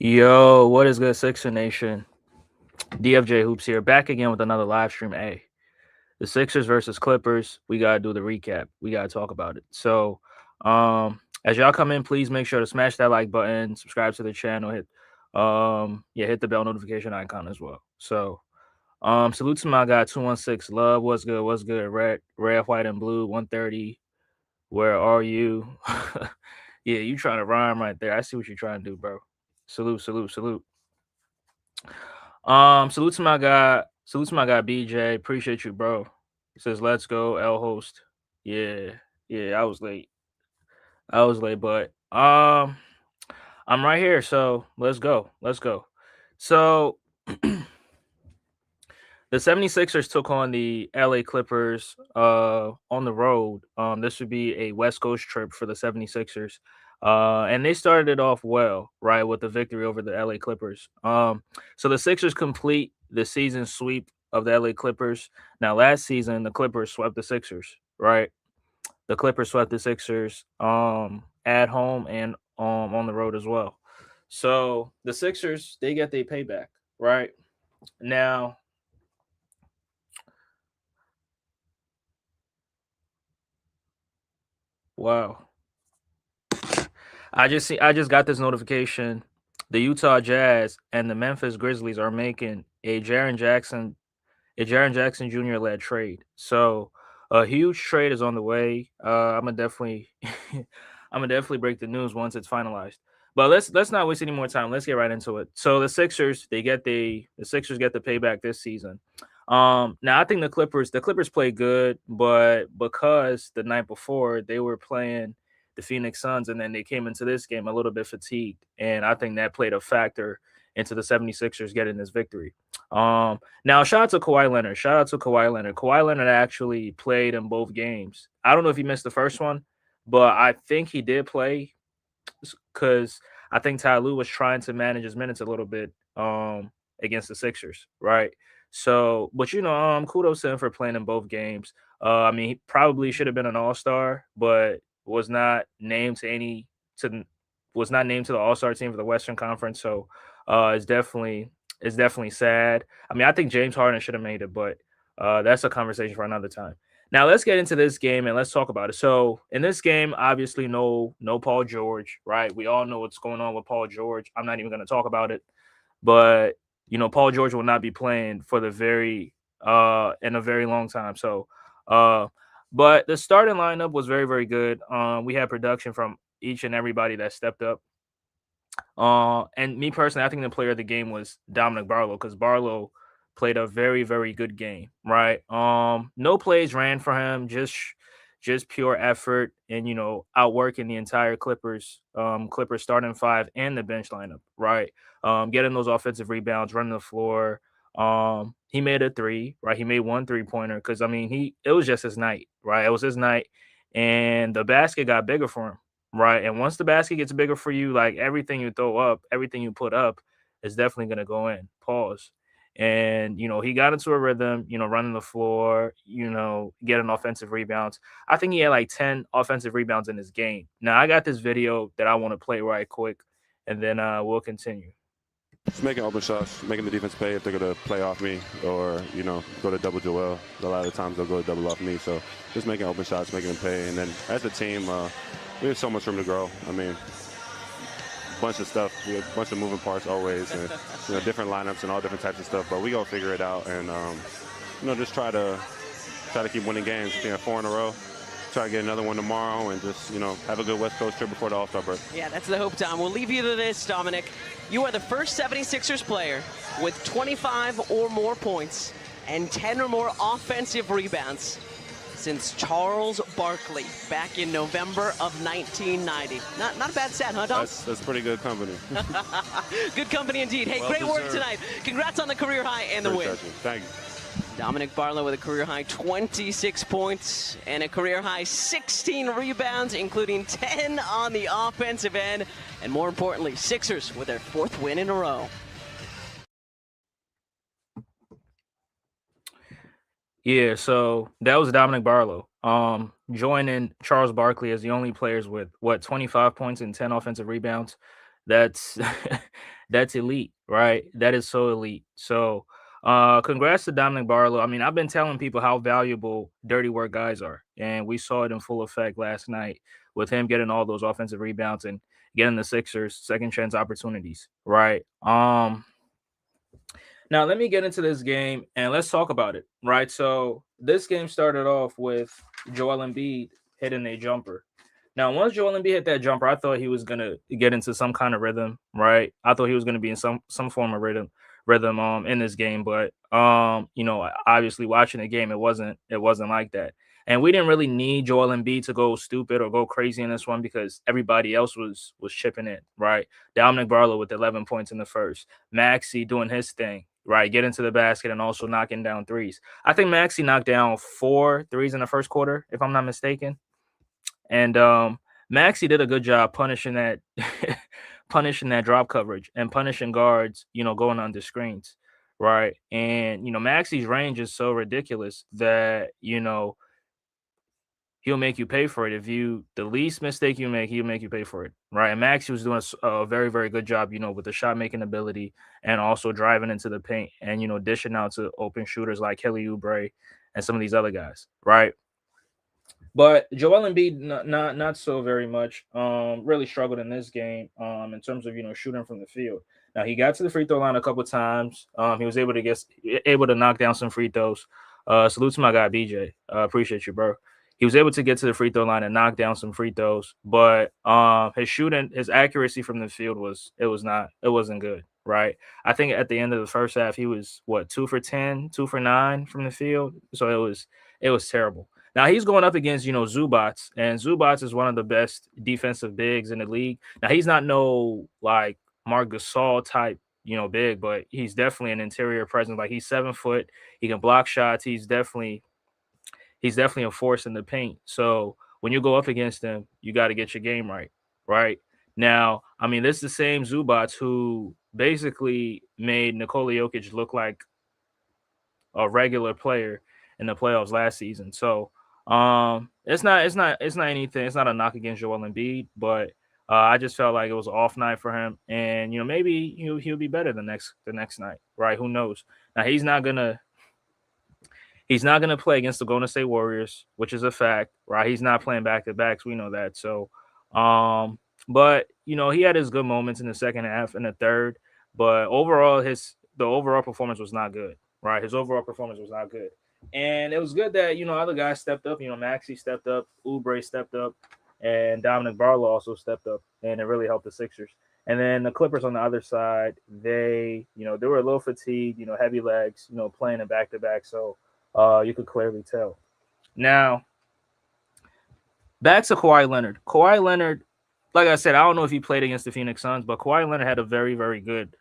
Yo, what is good, Sixer Nation? DFJ Hoops here, back again with another live stream. The Sixers versus Clippers. We gotta do the recap. We gotta talk about it. So, as y'all come in, please make sure to smash that like button, subscribe to the channel, hit the bell notification icon as well. So, salute to my guy 216 Love. What's good? What's good? Red, white, and blue. 130. Where are you? Yeah, you trying to rhyme right there. I see what you're trying to do, bro. Salute, salute, salute. Salute to my guy BJ. Appreciate you, bro. He says, "Let's go, L host." Yeah, yeah. I was late, but I'm right here. So let's go. Let's go. So the 76ers took on the LA Clippers on the road. This would be a West Coast trip for the 76ers. And they started it off well, right, with the victory over the LA Clippers. So the Sixers complete the season sweep of the LA Clippers. Now, last season, the Clippers swept the Sixers, right? The Clippers swept the Sixers at home and on the road as well. So the Sixers, they get their payback, right? Now, wow. I just got this notification. The Utah Jazz and the Memphis Grizzlies are making a Jaren Jackson Jr. led trade. So a huge trade is on the way. I'm gonna definitely break the news once it's finalized. But let's not waste any more time. Let's get right into it. So the Sixers get the payback this season. Now I think the Clippers play good, but because the night before they were playing the Phoenix Suns and then they came into this game a little bit fatigued, and I think that played a factor into the 76ers getting this victory. Now, shout out to Kawhi Leonard. Shout out to Kawhi Leonard. Kawhi Leonard actually played in both games. I don't know if he missed the first one, but I think he did play because I think Ty Lue was trying to manage his minutes a little bit against the Sixers, right? So, but kudos to him for playing in both games. I mean, he probably should have been an All Star, but was not named to was not named to the All Star team for the Western Conference. So, it's definitely sad. I mean, I think James Harden should have made it, but that's a conversation for another time. Now let's get into this game and let's talk about it. So in this game, obviously no Paul George, right? We all know what's going on with Paul George. I'm not even going to talk about it, but Paul George will not be playing for the very in a very long time. So uh but the starting lineup was very, very good. We had production from each and everybody that stepped up. And me personally, I think the player of the game was Dominic Barlow because Barlow played a very, very good game, right? No plays ran for him, just pure effort and outworking the entire Clippers starting five and the bench lineup, right? Getting those offensive rebounds, running the floor. He made a three, right? He made one 3-pointer because I mean it was just his night, right? It was his night, and the basket got bigger for him. Right. And once the basket gets bigger for you, like everything you throw up, everything you put up is definitely going to go in. Pause. And, he got into a rhythm, running the floor, getting offensive rebounds. I think he had like 10 offensive rebounds in his game. Now, I got this video that I want to play right quick, and then we'll continue. Just making open shots, making the defense pay if they're going to play off me or, go to double Joel. A lot of the times they'll go to double off me. So just making open shots, making them pay. And then as a team, we have so much room to grow. I mean, bunch of stuff. We have a bunch of moving parts always, and different lineups and all different types of stuff. But we gonna figure it out, and just try to keep winning games. I think 4 in a row. Try to get another one tomorrow, and just have a good West Coast trip before the All-Star break. Yeah, that's the hope, Tom. We'll leave you to this, Dominic. You are the first 76ers player with 25 or more points and 10 or more offensive rebounds since Charles Barkley back in November of 1990. Not a bad stat, huh, Dom? That's pretty good company. Good company indeed. Hey, well great deserved. work tonight. Congrats on the career high and the win. Thank you. Dominic Barlow with a career high 26 points and a career high 16 rebounds, including 10 on the offensive end. And more importantly, Sixers with their 4th win in a row. Yeah, so that was Dominic Barlow. Joining Charles Barkley as the only players with 25 points and 10 offensive rebounds. That's that's elite, right? That is so elite. So congrats to Dominic Barlow. I mean, I've been telling people how valuable dirty work guys are, and we saw it in full effect last night with him getting all those offensive rebounds and getting the Sixers second chance opportunities, right? Now let me get into this game and let's talk about it, right? So this game started off with Joel Embiid hitting a jumper. Now, once Joel Embiid hit that jumper, I thought he was gonna get into some kind of rhythm, right? I thought he was gonna be in some form of rhythm in this game, but obviously watching the game, it wasn't like that. And we didn't really need Joel Embiid to go stupid or go crazy in this one because everybody else was chipping in, right? Dominic Barlow with 11 points in the first, Maxi doing his thing, right? Getting to the basket and also knocking down threes. I think Maxi knocked down 4 threes in the first quarter, if I'm not mistaken. And Maxi did a good job punishing that punishing that drop coverage and punishing guards, going under screens, right? And Maxi's range is so ridiculous that he'll make you pay for it. If you the least mistake you make, he'll make you pay for it, right? And Maxi was doing a very, very good job, with the shot making ability and also driving into the paint and dishing out to open shooters like Kelly Oubre and some of these other guys, right? But Joel Embiid not so very much. Really struggled in this game. In terms of shooting from the field. Now he got to the free throw line a couple times. He was able to knock down some free throws. Salute to my guy BJ. Appreciate you, bro. He was able to get to the free throw line and knock down some free throws, but his shooting, his accuracy from the field wasn't good, right? I think at the end of the first half, he was what 2 for 10, 2 for 9 from the field. So it was terrible. Now he's going up against, Zubats, and Zubats is one of the best defensive bigs in the league. Now he's not no like Mark Gasol type, big, but he's definitely an interior presence. Like he's 7 foot, he can block shots. He's definitely a force in the paint. So when you go up against him, you got to get your game right, right? Now, I mean, this is the same Zubats who basically made Nikola Jokic look like a regular player in the playoffs last season. So it's not anything. It's not a knock against Joel Embiid, but I just felt like it was an off night for him, and maybe he'll be better the next night, right? Who knows? Now he's not gonna play against the Golden State Warriors, which is a fact, right? He's not playing back to backs. We know that. So, but he had his good moments in the second half and the third, but overall, the overall performance was not good, right? His overall performance was not good, and it was good that other guys stepped up. Maxi stepped up, Oubre stepped up, and Dominic Barlow also stepped up, and it really helped the Sixers. And then the Clippers on the other side, they were a little fatigued, heavy legs, playing in back to back. So you could clearly tell. Now, back to Kawhi Leonard. Kawhi Leonard, like I said, I don't know if he played against the Phoenix Suns, but Kawhi Leonard had a very, very good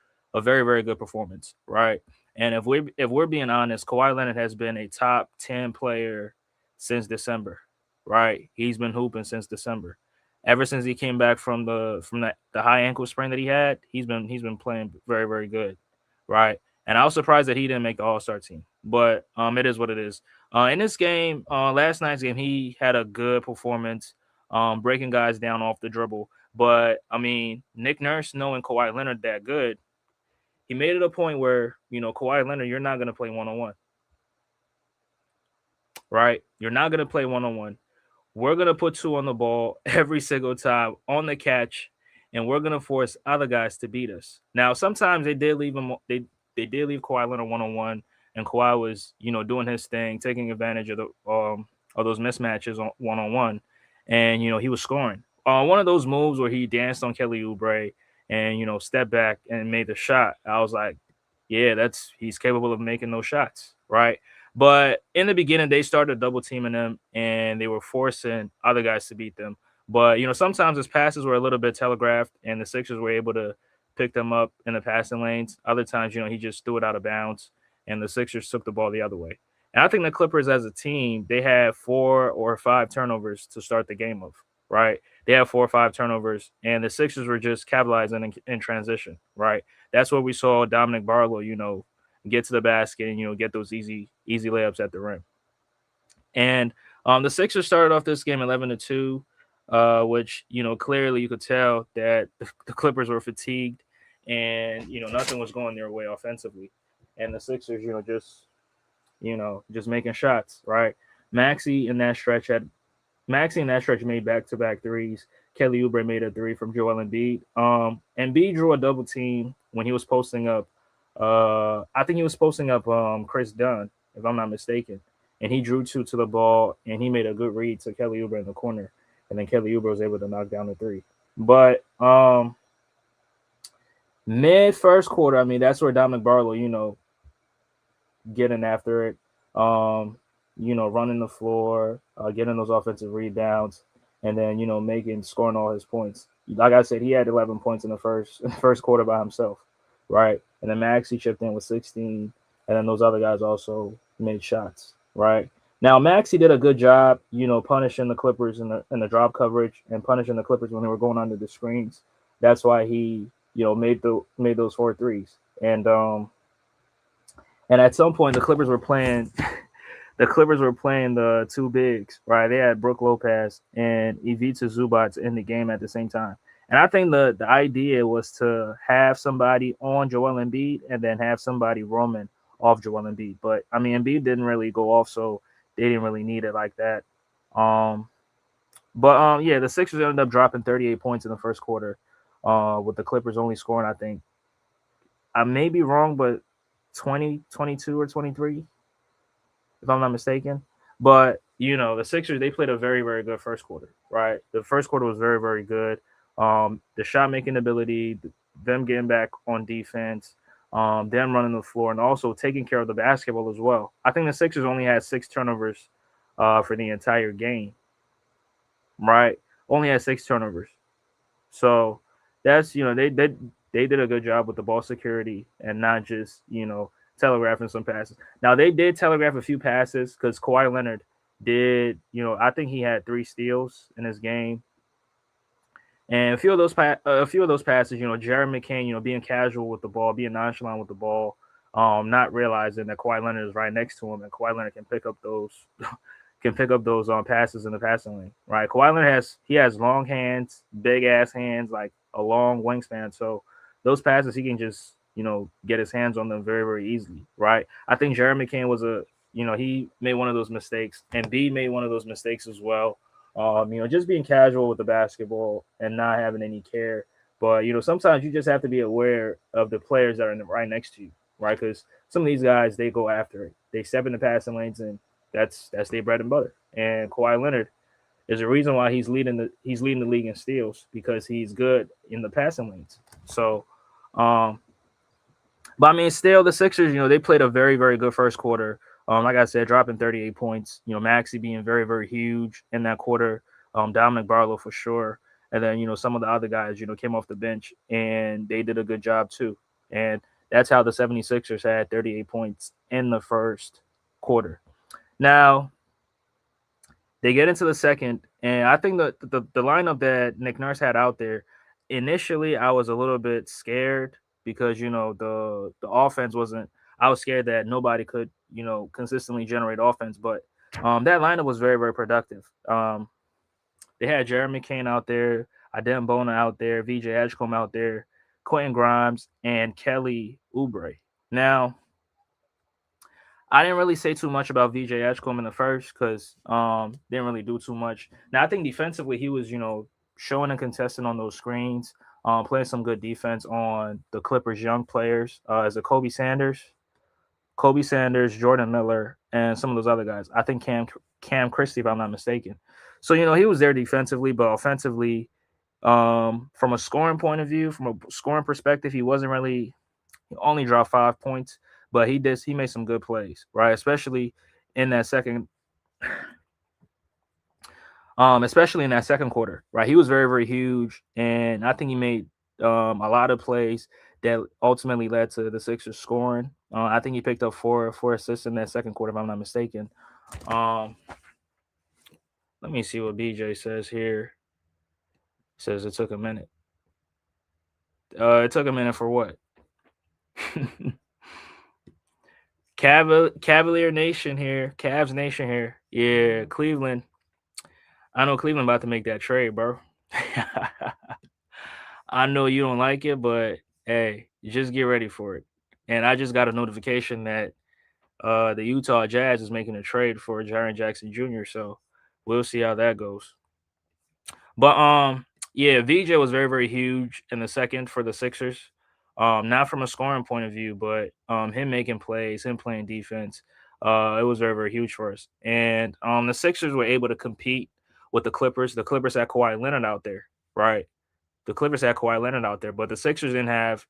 performance, right? And if we're being honest, Kawhi Leonard has been a top 10 player since December, right? He's been hooping since December. Ever since he came back from the high ankle sprain that he had, he's been playing very, very good, right? And I was surprised that he didn't make the All Star team, but it is what it is. In this game, last night's game, he had a good performance, breaking guys down off the dribble. But I mean, Nick Nurse knowing Kawhi Leonard that good, he made it a point where Kawhi Leonard, you're not going to play 1-on-1, right? You're not going to play 1-on-1. We're going to put two on the ball every single time on the catch, and we're going to force other guys to beat us. Now, sometimes they did leave him. They did leave Kawhi Leonard 1-on-1, and Kawhi was doing his thing, taking advantage of those mismatches on 1-on-1, and he was scoring. One of those moves where he danced on Kelly Oubre and stepped back and made the shot. I was like, yeah, he's capable of making those shots, right? But in the beginning, they started double teaming them and they were forcing other guys to beat them. But sometimes his passes were a little bit telegraphed, and the Sixers were able to pick them up in the passing lanes. Other times, he just threw it out of bounds, and the Sixers took the ball the other way. And I think the Clippers, as a team, they had 4 or 5 turnovers to start the game of, right? They had 4 or 5 turnovers, and the Sixers were just capitalizing in transition, right? That's where we saw Dominic Barlow, get to the basket and get those easy layups at the rim. And the Sixers started off this game 11-2, which clearly you could tell that the Clippers were fatigued, and nothing was going their way offensively, and the Sixers, just making shots, right? Maxi in that stretch had Maxi in that stretch made back-to-back threes. Kelly Oubre made a three from Joel Embiid. Embiid drew a double team when he was posting up. I think he was posting up Chris Dunn, if I'm not mistaken, and he drew two to the ball, and he made a good read to Kelly Oubre in the corner, and then Kelly Oubre was able to knock down the three. But mid first quarter, I mean, that's where Dominic Barlow, getting after it, running the floor, getting those offensive rebounds, and then scoring all his points. Like I said, he had 11 points in the first quarter by himself, right? And then Maxey chipped in with 16, and then those other guys also made shots, right? Now Maxey did a good job, punishing the Clippers in the drop coverage and punishing the Clippers when they were going under the screens. That's why he, made those 4 threes. And at some point, the Clippers were playing the two bigs, right? They had Brook Lopez and Ivica Zubac in the game at the same time. And I think the idea was to have somebody on Joel Embiid and then have somebody roaming off Joel Embiid. But I mean, Embiid didn't really go off, so they didn't really need it like that. Yeah, the Sixers ended up dropping 38 points in the first quarter, with the Clippers only scoring, I think, I may be wrong, but 20, 22, or 23, if I'm not mistaken. But, the Sixers, they played a very, very good first quarter, right? The first quarter was very, very good. The shot making ability, them getting back on defense, them running the floor, and also taking care of the basketball as well. I think the Sixers only had 6 turnovers for the entire game, right? Only had 6 turnovers. So that's, they did a good job with the ball security and not just, telegraphing some passes. Now they did telegraph a few passes because Kawhi Leonard did, I think he had 3 steals in his game. And a few of those passes, Jeremy McCain, being casual with the ball, being nonchalant with the ball, not realizing that Kawhi Leonard is right next to him, and Kawhi Leonard can pick up those passes in the passing lane, right? Kawhi Leonard has long hands, big ass hands, like a long wingspan. So those passes he can just get his hands on them very, very easily, right? I think Jeremy McCain he made one of those mistakes, and B made one of those mistakes as well. Just being casual with the basketball and not having any care. But sometimes you just have to be aware of the players that are right next to you, right? Because some of these guys, they go after it. They step in the passing lanes, and that's their bread and butter. And Kawhi Leonard is the reason why he's leading the league in steals, because he's good in the passing lanes. So, but I mean, still the Sixers, they played a very, very good first quarter. Like I said, dropping 38 points. Maxey being very, very huge in that quarter. Dominic Barlow for sure. And then, some of the other guys, came off the bench and they did a good job too. And that's how the 76ers had 38 points in the first quarter. Now, they get into the second, and I think the lineup that Nick Nurse had out there, initially I was a little bit scared because the offense wasn't. I was scared that nobody could consistently generate offense, but that lineup was very, very productive. They had Jeremy McCain out there, Adem Bona out there, VJ Edgecombe out there, Quentin Grimes, and Kelly Oubre. Now, I didn't really say too much about VJ Edgecombe in the first because didn't really do too much. Now I think defensively he was showing and contesting on those screens, playing some good defense on the Clippers' young players, as a Kobe Sanders, Jordan Miller, and some of those other guys. I think Cam Christie, if I'm not mistaken. So he was there defensively, but offensively, from a scoring point of view, from a scoring perspective, he wasn't really. He only dropped 5 points, but he made some good plays, right? Especially in that second quarter, right? He was very, very huge, and I think he made a lot of plays that ultimately led to the Sixers scoring. I think he picked up four assists in that second quarter, if I'm not mistaken. Let me see what BJ says here. He says it took a minute. It took a minute for what? Cavalier Nation here, Cavs Nation here. Yeah, Cleveland. I know Cleveland about to make that trade, bro. I know you don't like it, but Hey, just get ready for it. And I just got a notification that the Utah Jazz is making a trade for Jaren Jackson Jr. So we'll see how that goes. But yeah, VJ was very, very huge in the second for the Sixers. Not from a scoring point of view, but him making plays, him playing defense. It was very, very huge for us. And the Sixers were able to compete with the Clippers. The Clippers had Kawhi Leonard out there, right? The Clippers had Kawhi Leonard out there, but the Sixers didn't have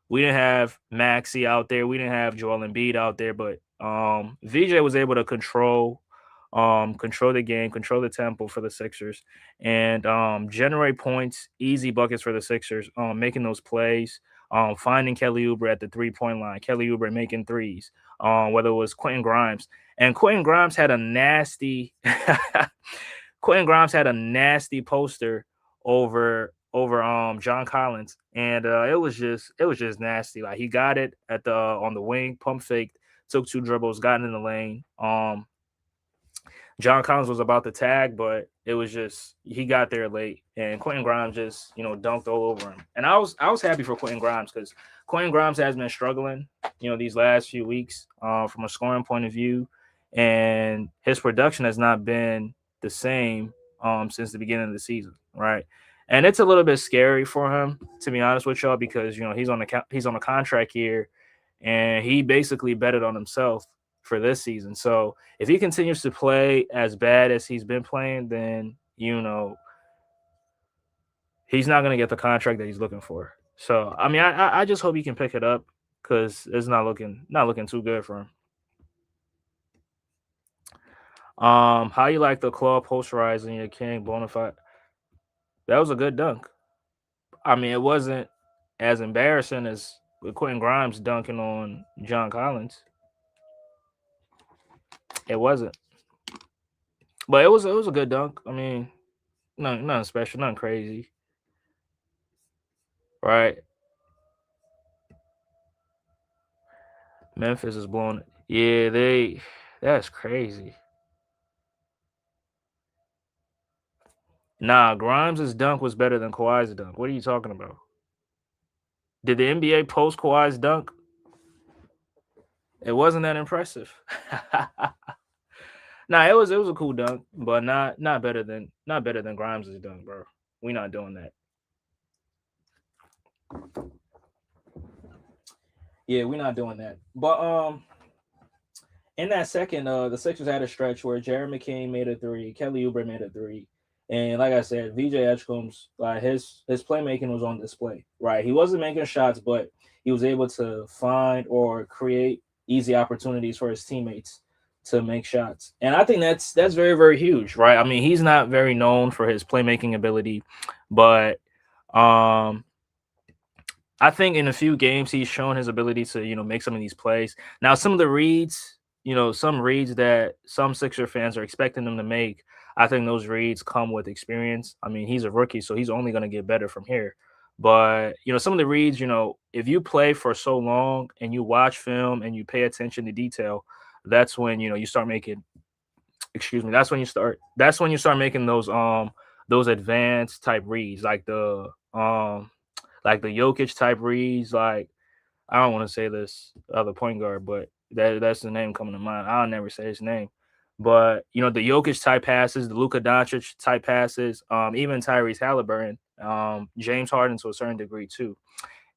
we didn't have Maxi out there. We didn't have Joel Embiid out there, but VJ was able to control the game, control the tempo for the Sixers, and generate points, easy buckets for the Sixers, making those plays, finding Kelly Oubre at the 3-point line, Kelly Oubre making threes, whether it was Quentin Grimes. And Quentin Grimes had a nasty Quentin Grimes had a nasty poster over John Collins, and it was just nasty. Like he got it at the on the wing, pump faked, took two dribbles, got in the lane. John Collins was about to tag, but it was just he got there late, and Quentin Grimes just dunked all over him. And I was happy for Quentin Grimes because Quentin Grimes has been struggling, these last few weeks from a scoring point of view, and his production has not been the same since the beginning of the season, right? And it's a little bit scary for him, to be honest with y'all, because he's on a contract here, and he basically betted on himself for this season. So if he continues to play as bad as he's been playing, then he's not going to get the contract that he's looking for. So I mean, I just hope he can pick it up because it's not looking too good for him. How you like the claw posterizing your king bonafide? That was a good dunk. I mean, it wasn't as embarrassing as with Quentin Grimes dunking on John Collins. It wasn't, but it was a good dunk. I mean, nothing special, nothing crazy, right? Memphis is blowing it. Yeah, that's crazy. Nah, Grimes' dunk was better than Kawhi's dunk. What are you talking about? Did the NBA post Kawhi's dunk? It wasn't that impressive. Nah, it was a cool dunk, but not better than Grimes' dunk, bro. We not doing that. Yeah, we're not doing that. But in that second, the Sixers had a stretch where Jared McCain made a three, Kelly Oubre made a three, and like I said, VJ Edgecombe's his playmaking was on display. Right, he wasn't making shots, but he was able to find or create easy opportunities for his teammates to make shots, and I think that's very very huge. Right, I mean he's not very known for his playmaking ability, but um I think in a few games he's shown his ability to make some of these plays. Now some of the reads, some reads that some Sixer fans are expecting him to make, I think those reads come with experience. I mean, he's a rookie, so he's only going to get better from here. But some of the reads, if you play for so long and you watch film and you pay attention to detail, that's when you start making. Excuse me. That's when you start making those advanced type reads, like the Jokic type reads. Like I don't want to say this other point guard, but that's the name coming to mind. I'll never say his name. But the Jokic type passes, the Luka Doncic type passes, even Tyrese Halliburton, James Harden to a certain degree too.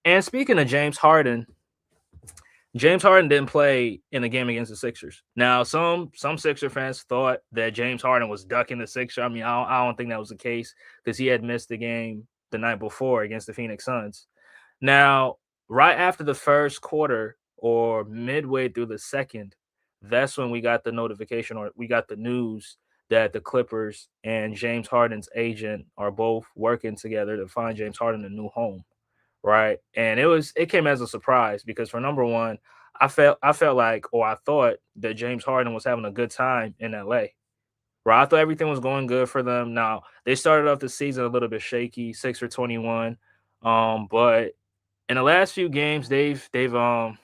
And speaking of James Harden didn't play in the game against the Sixers. Now, some Sixer fans thought that James Harden was ducking the Sixer. I mean, I don't think that was the case because he had missed the game the night before against the Phoenix Suns. Now, right after the first quarter or midway through the second, that's when we got the notification or we got the news that the Clippers and James Harden's agent are both working together to find James Harden a new home, right? And it came as a surprise because for number one, I felt like or I thought that James Harden was having a good time in LA. Right, I thought everything was going good for them. Now they started off the season a little bit shaky, 6 for 21, but in the last few games they've in the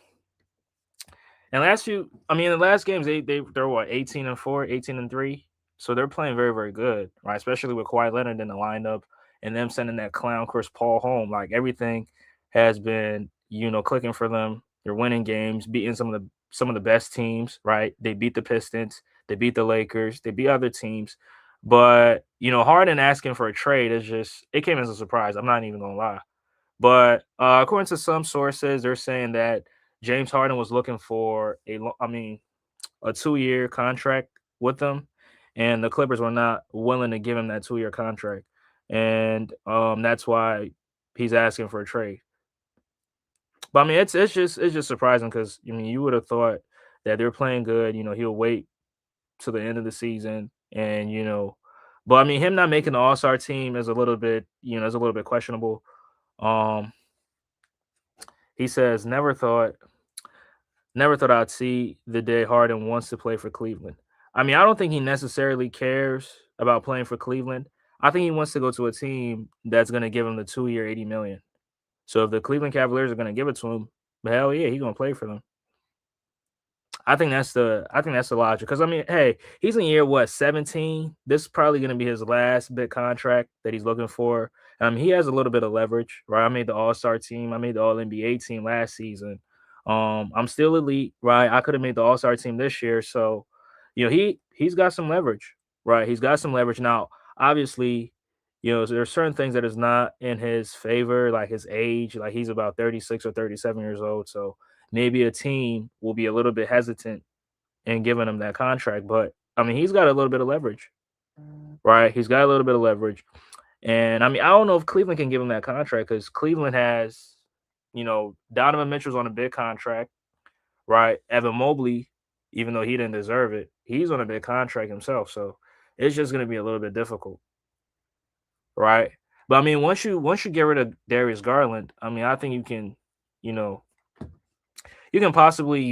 last few I mean in the last games they're what 18-4, 18-3. So they're playing very, very good, right? Especially with Kawhi Leonard in the lineup and them sending that clown Chris Paul home. Like everything has been, clicking for them. They're winning games, beating some of the best teams, right? They beat the Pistons, they beat the Lakers, they beat other teams. But, Harden asking for a trade is just it came as a surprise. I'm not even gonna lie. But according to some sources, they're saying that James Harden was looking for a 2-year contract with them, and the Clippers were not willing to give him that 2-year contract, and that's why he's asking for a trade. But I mean, it's just surprising because you would have thought that they're playing good. He'll wait to the end of the season, and but I mean, him not making the All Star team is a little bit questionable. Um, he says never thought I'd see the day Harden wants to play for Cleveland. I mean, I don't think he necessarily cares about playing for Cleveland. I think he wants to go to a team that's going to give him the 2-year, 80 million. So if the Cleveland Cavaliers are going to give it to him, hell yeah, he's going to play for them. I think that's the logic. Because I mean, hey, he's in year what 17. This is probably going to be his last big contract that he's looking for. He has a little bit of leverage, right? I made the All Star team. I made the All NBA team last season. I'm still elite, right? I could have made the All Star team this year, so he's got some leverage, right? He's got some leverage now. Obviously, there are certain things that is not in his favor, like his age. Like he's about 36 or 37 years old, so maybe a team will be a little bit hesitant in giving him that contract. But I mean, he's got a little bit of leverage, right? He's got a little bit of leverage. And I mean, I don't know if Cleveland can give him that contract because Cleveland has, Donovan Mitchell's on a big contract, right? Evan Mobley, even though he didn't deserve it, he's on a big contract himself. So it's just going to be a little bit difficult, right? But I mean, once you get rid of Darius Garland, I mean, I think you know, you can possibly,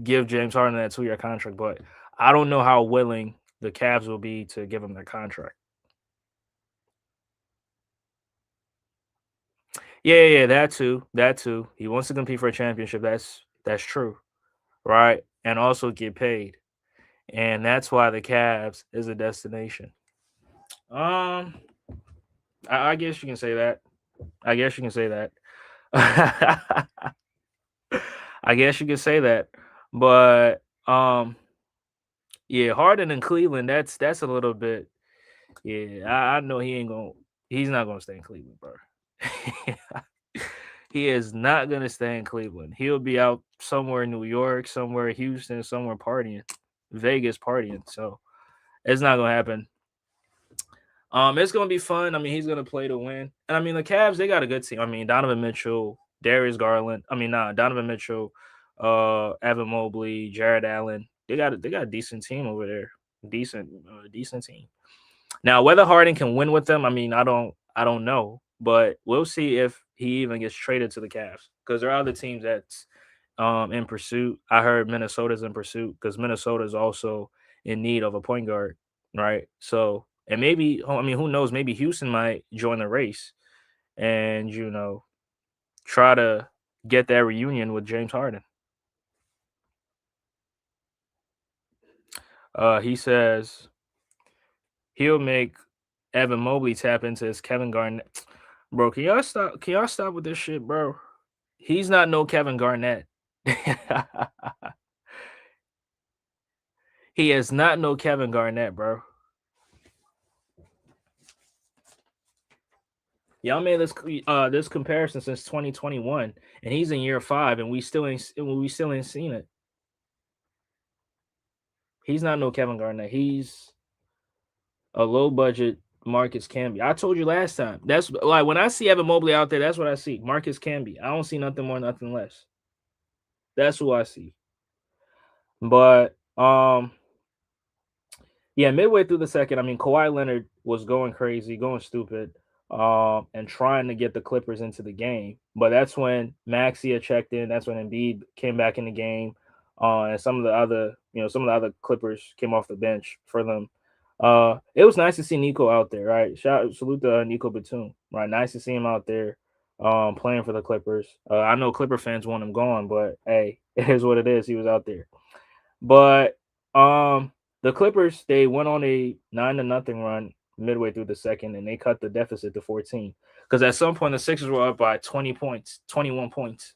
give James Harden that 2-year contract, but I don't know how willing the Cavs will be to give him that contract. Yeah, that too. He wants to compete for a championship. That's true, right? And also get paid, and that's why the Cavs is a destination. Um, I guess you can say that. I guess you can say that. I guess you can say that, but yeah, Harden in Cleveland. That's a little bit. Yeah, I know he ain't gonna. He's not gonna stay in Cleveland, bro. He is not gonna stay in Cleveland. He'll be out somewhere in New York, somewhere in Houston, somewhere partying, Vegas partying. So it's not gonna happen. It's gonna be fun. I mean, he's gonna play to win. And I mean, the Cavs, they got a good team. I mean, Donovan Mitchell, Darius Garland. I mean, Donovan Mitchell, Evan Mobley, Jared Allen. They got a decent team over there. Decent team. Now, whether Harden can win with them, I mean, I don't know, but we'll see if he even gets traded to the Cavs because there are other teams that's in pursuit. I heard Minnesota's in pursuit because Minnesota is also in need of a point guard, right? So, and maybe I mean, who knows? Maybe Houston might join the race and try to get that reunion with James Harden. He says he'll make Evan Mobley tap into his Kevin Garnett. Bro, can y'all stop? Can y'all stop with this shit, bro? He's not no Kevin Garnett. He is not no Kevin Garnett, bro. Y'all made this comparison since 2021, and he's in year 5, and we still ain't seen it. He's not no Kevin Garnett. He's a low budget Marcus Camby. I told you last time. That's like when I see Evan Mobley out there, that's what I see. Marcus Camby. I don't see nothing more, nothing less. That's who I see. But yeah, midway through the second, I mean, Kawhi Leonard was going crazy, going stupid, and trying to get the Clippers into the game. But that's when Maxey had checked in. That's when Embiid came back in the game, and some of the other Clippers came off the bench for them. It was nice to see Nico out there, right? Salute to Nico Batum, right? Nice to see him out there, playing for the Clippers. I know Clipper fans want him gone, but hey, it is what it is. He was out there, but the Clippers, they went on a 9-0 run, midway through the second, and they cut the deficit to 14. Because at some point the Sixers were up by 20 points, 21 points,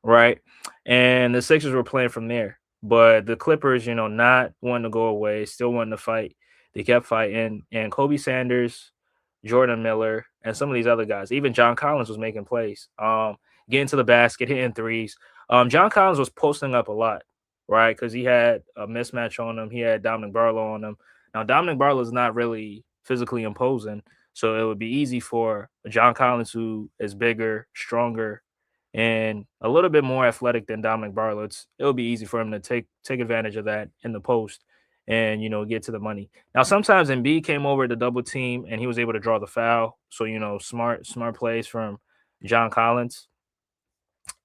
right? And the Sixers were playing from there. But the Clippers, not wanting to go away, still wanting to fight. They kept fighting. And Kobe Sanders, Jordan Miller, and some of these other guys, even John Collins was making plays, getting to the basket, hitting threes. John Collins was posting up a lot, right? Because he had a mismatch on him. He had Dominic Barlow on him. Now, Dominic Barlow is not really physically imposing, so it would be easy for John Collins, who is bigger, stronger, and a little bit more athletic than Dominic Barlow. It'll be easy for him to take advantage of that in the post and get to the money. Now sometimes Embiid came over to double team and he was able to draw the foul. So smart plays from John Collins.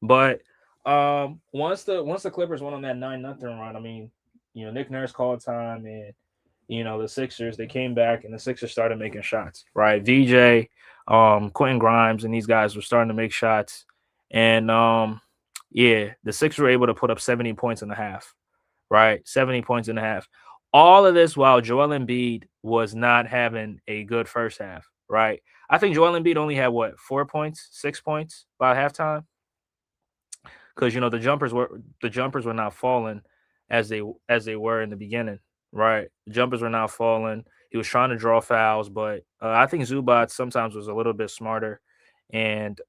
But once the Clippers went on that 9-0 run, I mean, Nick Nurse called time, and the Sixers, they came back and the Sixers started making shots, right? VJ, Quentin Grimes, and these guys were starting to make shots. And yeah, the Sixers were able to put up 70 points in the half, right? 70 points in the half. All of this while Joel Embiid was not having a good first half, right? I think Joel Embiid only had what, 4 points, 6 points by halftime, because the jumpers were not falling as they were in the beginning, right? The jumpers were not falling. He was trying to draw fouls, but I think Zubac sometimes was a little bit smarter, and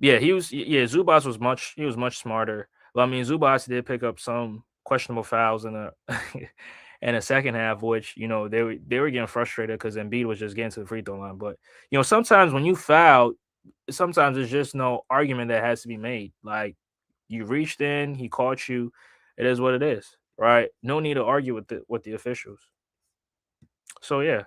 yeah, Zubac was much smarter. But I mean, Zubac did pick up some questionable fouls in the in the second half, which they were getting frustrated because Embiid was just getting to the free throw line. But sometimes when you foul, sometimes there's just no argument that has to be made. Like, you reached in, he caught you. It is what it is, right? No need to argue with the officials. So yeah.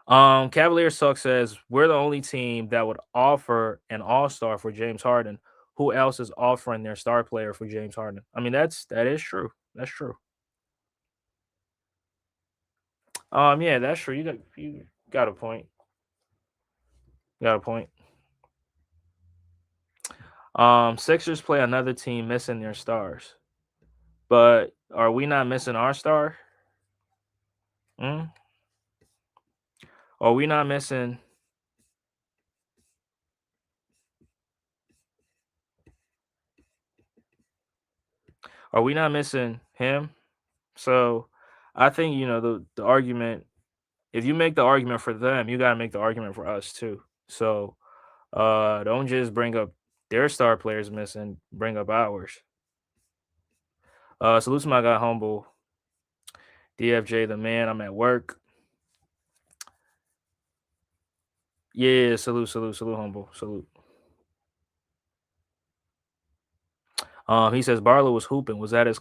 Cavalier Suck says we're the only team that would offer an all-star for James Harden. Who else is offering their star player for James Harden? I mean, that is true. That's true. Yeah, that's true. You got a point. Got a point. Sixers play another team missing their stars. But are we not missing our star? Are we not missing? Are we not missing him? So I think the argument. If you make the argument for them, you gotta make the argument for us too. So don't just bring up their star players missing, bring up ours. Salute to my guy Humble. DFJ the man, I'm at work. Yeah, salute, Humble, salute. He says Barlow was hooping. Was that his?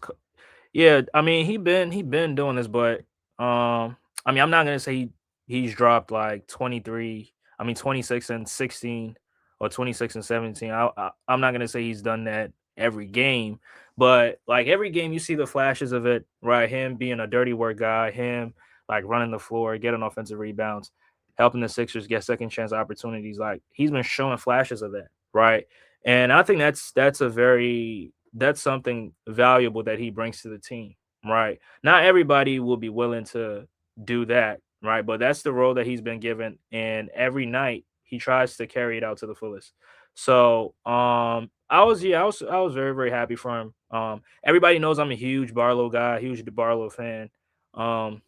Yeah, I mean he been doing this, but I mean I'm not gonna say he's dropped like 23. I mean 26 and 16 or 26 and 17. I'm not gonna say he's done that every game, but like every game you see the flashes of it, right? Him being a dirty work guy, him like running the floor, getting offensive rebounds, helping the Sixers get second chance opportunities. Like he's been showing flashes of that, right? And I think that's something valuable that he brings to the team, right? Not everybody will be willing to do that, right? But that's the role that he's been given, and every night he tries to carry it out to the fullest. So, I was very very happy for him. Everybody knows I'm a huge Barlow guy, huge Barlow fan. Um,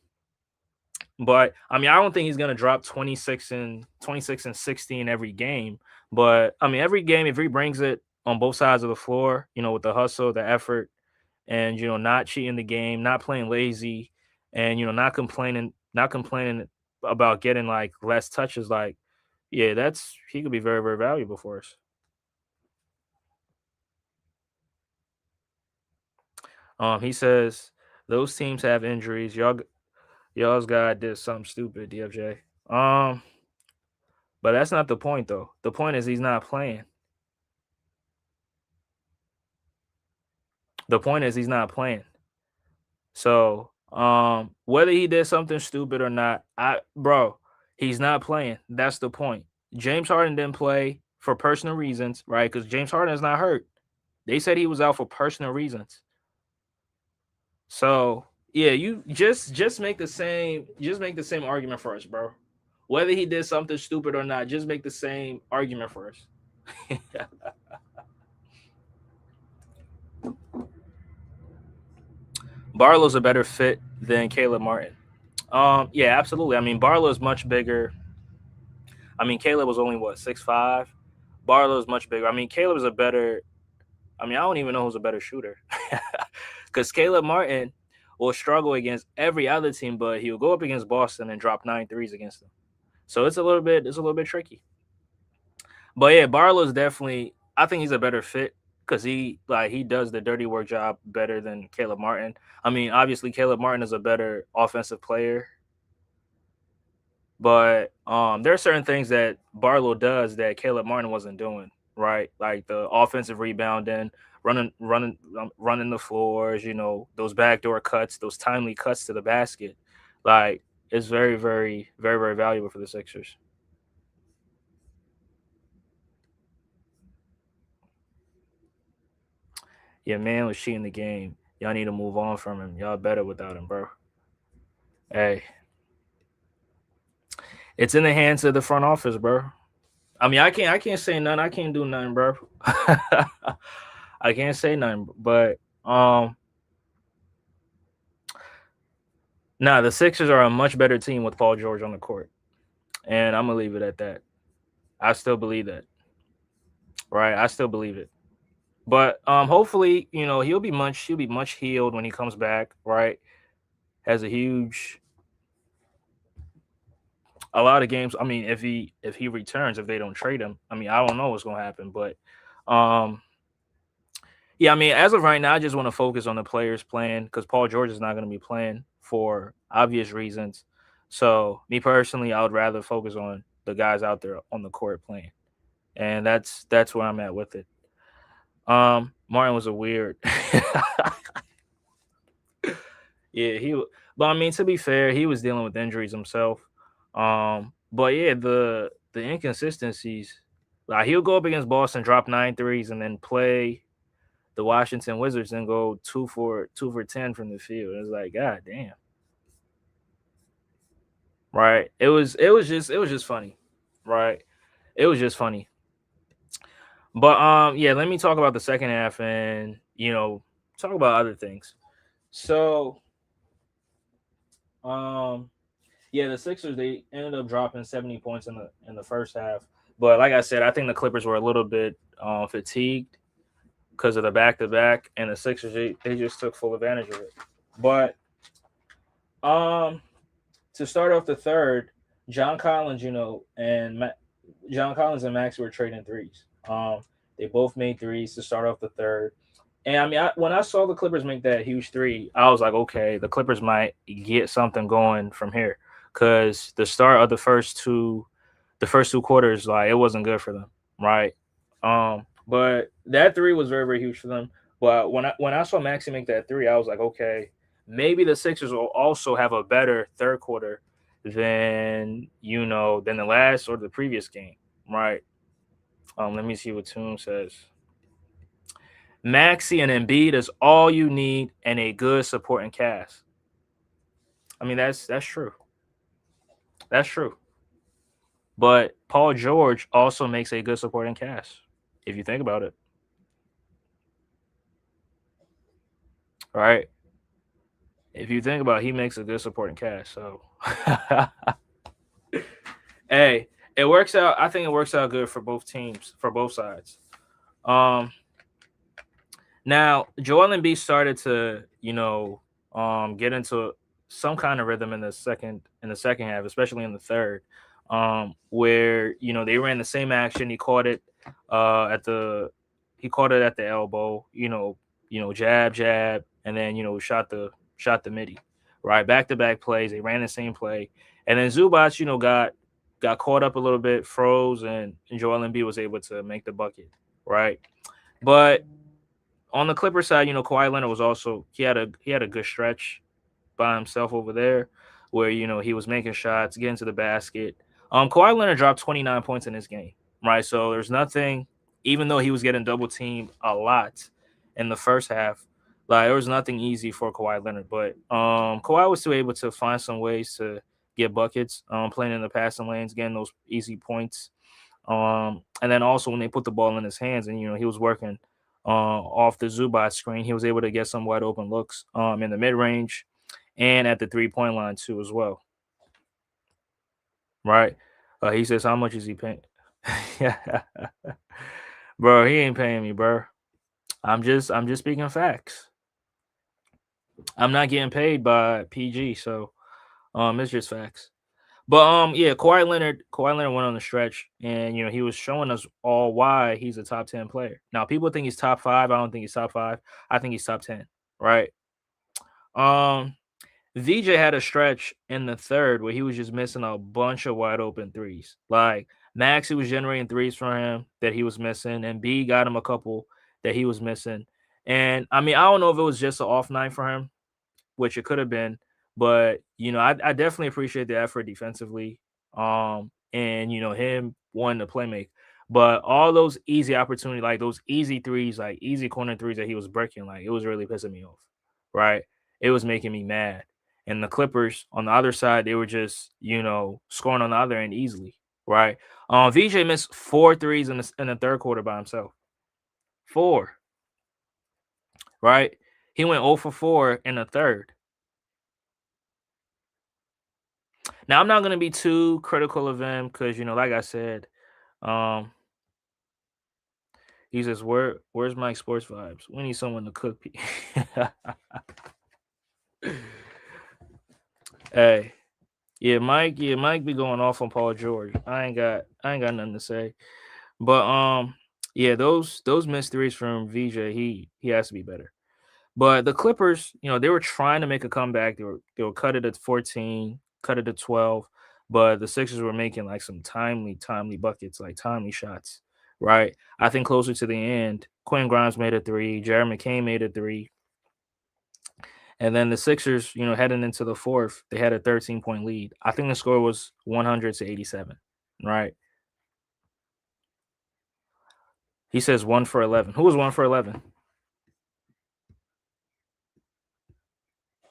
but I mean, I don't think he's gonna drop 26 and 16 every game. But I mean, every game if he brings it on both sides of the floor, with the hustle, the effort, and not cheating the game, not playing lazy, and not complaining about getting like less touches. Like, yeah, he could be very very valuable for us. He says those teams have injuries. Y'all's guy did something stupid, DFJ. But that's not the point though. The point is he's not playing. The point is he's not playing. So, whether he did something stupid or not, he's not playing. That's the point. James Harden didn't play for personal reasons, right? Because James Harden is not hurt. They said he was out for personal reasons. So, Yeah, you just make the same argument for us, bro. Whether he did something stupid or not, just make the same argument for us. Barlow's a better fit than Caleb Martin. Yeah, absolutely. I mean, Barlow's much bigger. I mean, Caleb was only what 6'5". Barlow's much bigger. I mean, Caleb's a better. I mean, I don't even know who's a better shooter, because Caleb Martin will struggle against every other team, but he'll go up against Boston and drop 9 threes against them. So it's a little bit tricky. But yeah, Barlow's definitely. I think he's a better fit because he does the dirty work job better than Caleb Martin. I mean, obviously Caleb Martin is a better offensive player, but there are certain things that Barlow does that Caleb Martin wasn't doing, right? Like the offensive rebounding, running the floors, those backdoor cuts, those timely cuts to the basket. Like it's very, very, very, very valuable for the Sixers. Yeah, man was cheating the game. Y'all need to move on from him. Y'all better without him, bro. Hey, it's in the hands of the front office, bro. I mean, I can't say nothing. I can't do nothing, bro. I can't say nothing, but nah, the Sixers are a much better team with Paul George on the court, and I'm gonna leave it at that. I still believe that, right? I still believe it. But hopefully, he'll be much healed when he comes back, right? Has a lot of games. I mean, if he returns, if they don't trade him, I mean, I don't know what's gonna happen, but um, yeah, I mean, as of right now, I just want to focus on the players playing because Paul George is not going to be playing for obvious reasons. So, me personally, I would rather focus on the guys out there on the court playing, and that's where I'm at with it. Martin was a weird. Yeah, but I mean, to be fair, he was dealing with injuries himself. But yeah, the inconsistencies. Like he'll go up against Boston, drop 9 threes, and then play the Washington Wizards and go 2 for 10 from the field. It's like, God damn. Right. It was just funny. Right. It was just funny. But yeah, let me talk about the second half and talk about other things. So um yeah, the Sixers they ended up dropping 70 points in the first half. But like I said, I think the Clippers were a little bit fatigued because of the back to back, and the Sixers they just took full advantage of it. But um to start off the third, John Collins, John Collins and Max were trading threes. They both made threes to start off the third. And I mean, when I saw the Clippers make that huge three, I was like, okay, the Clippers might get something going from here because the start of the first two quarters, like it wasn't good for them, right? But that three was very, very huge for them. But when I saw Maxi make that three, I was like, okay, maybe the Sixers will also have a better third quarter than the last or the previous game, right? Let me see what Toon says. Maxi and Embiid is all you need and a good supporting cast. I mean, that's true. That's true. But Paul George also makes a good supporting cast, if you think about it. Right? If you think about it, he makes a good supporting cast. So hey, it works out. I think it works out good for both teams, for both sides. Um Now, Joel Embiid started to, get into some kind of rhythm in the second half, especially in the third, where they ran the same action. At the he caught it at the elbow, jab, jab, and then shot the midi, right, back to back plays. They ran the same play, and then Zubac, got caught up a little bit, froze, and Joel Embiid was able to make the bucket, right, but on the Clipper side, Kawhi Leonard was also he had a good stretch by himself over there, where he was making shots, getting to the basket. Kawhi Leonard dropped 29 points in this game, right? So there's nothing, even though he was getting double teamed a lot in the first half. Like there was nothing easy for Kawhi Leonard, but Kawhi was still able to find some ways to get buckets, playing in the passing lanes, getting those easy points. And then also when they put the ball in his hands, and he was working off the Zubac screen, he was able to get some wide open looks in the mid range and at the 3-point line too as well. Right? He says, "How much is he paying?" Yeah, bro, he ain't paying me, bro. I'm just speaking facts. I'm not getting paid by PG, so it's just facts. But yeah, Kawhi Leonard went on the stretch, and he was showing us all why he's a top 10 player. Now people think he's top 5. I don't think he's top 5. I think he's top 10. Right? Um, VJ had a stretch in the third where he was just missing a bunch of wide open threes. Like Maxey was generating threes for him that he was missing, and B got him a couple that he was missing. And I mean, I don't know if it was just an off night for him, which it could have been. But I definitely appreciate the effort defensively, and him wanting to play make. But all those easy opportunity, like those easy threes, like easy corner threes that he was breaking, like it was really pissing me off. Right? It was making me mad. And the Clippers on the other side, they were just scoring on the other end easily. Right? VJ missed 4 threes in the third quarter by himself. 4. Right? He went 0 for 4 in the third. Now I'm not gonna be too critical of him because like I said, um, he says, "Where's Mike Sports Vibes? We need someone to cook." Hey, yeah, Mike be going off on Paul George. I ain't got nothing to say. But yeah, those missed threes from VJ, he has to be better. But the Clippers, they were trying to make a comeback. They were cut it at 14, cut it at 12, but the Sixers were making like some timely buckets, like timely shots, right? I think closer to the end, Quinn Grimes made a 3, Jared McCain made a 3, and then the Sixers, heading into the fourth, they had a 13-point lead. I think the score was 100-87, right? He says 1 for 11. Who was 1 for 11?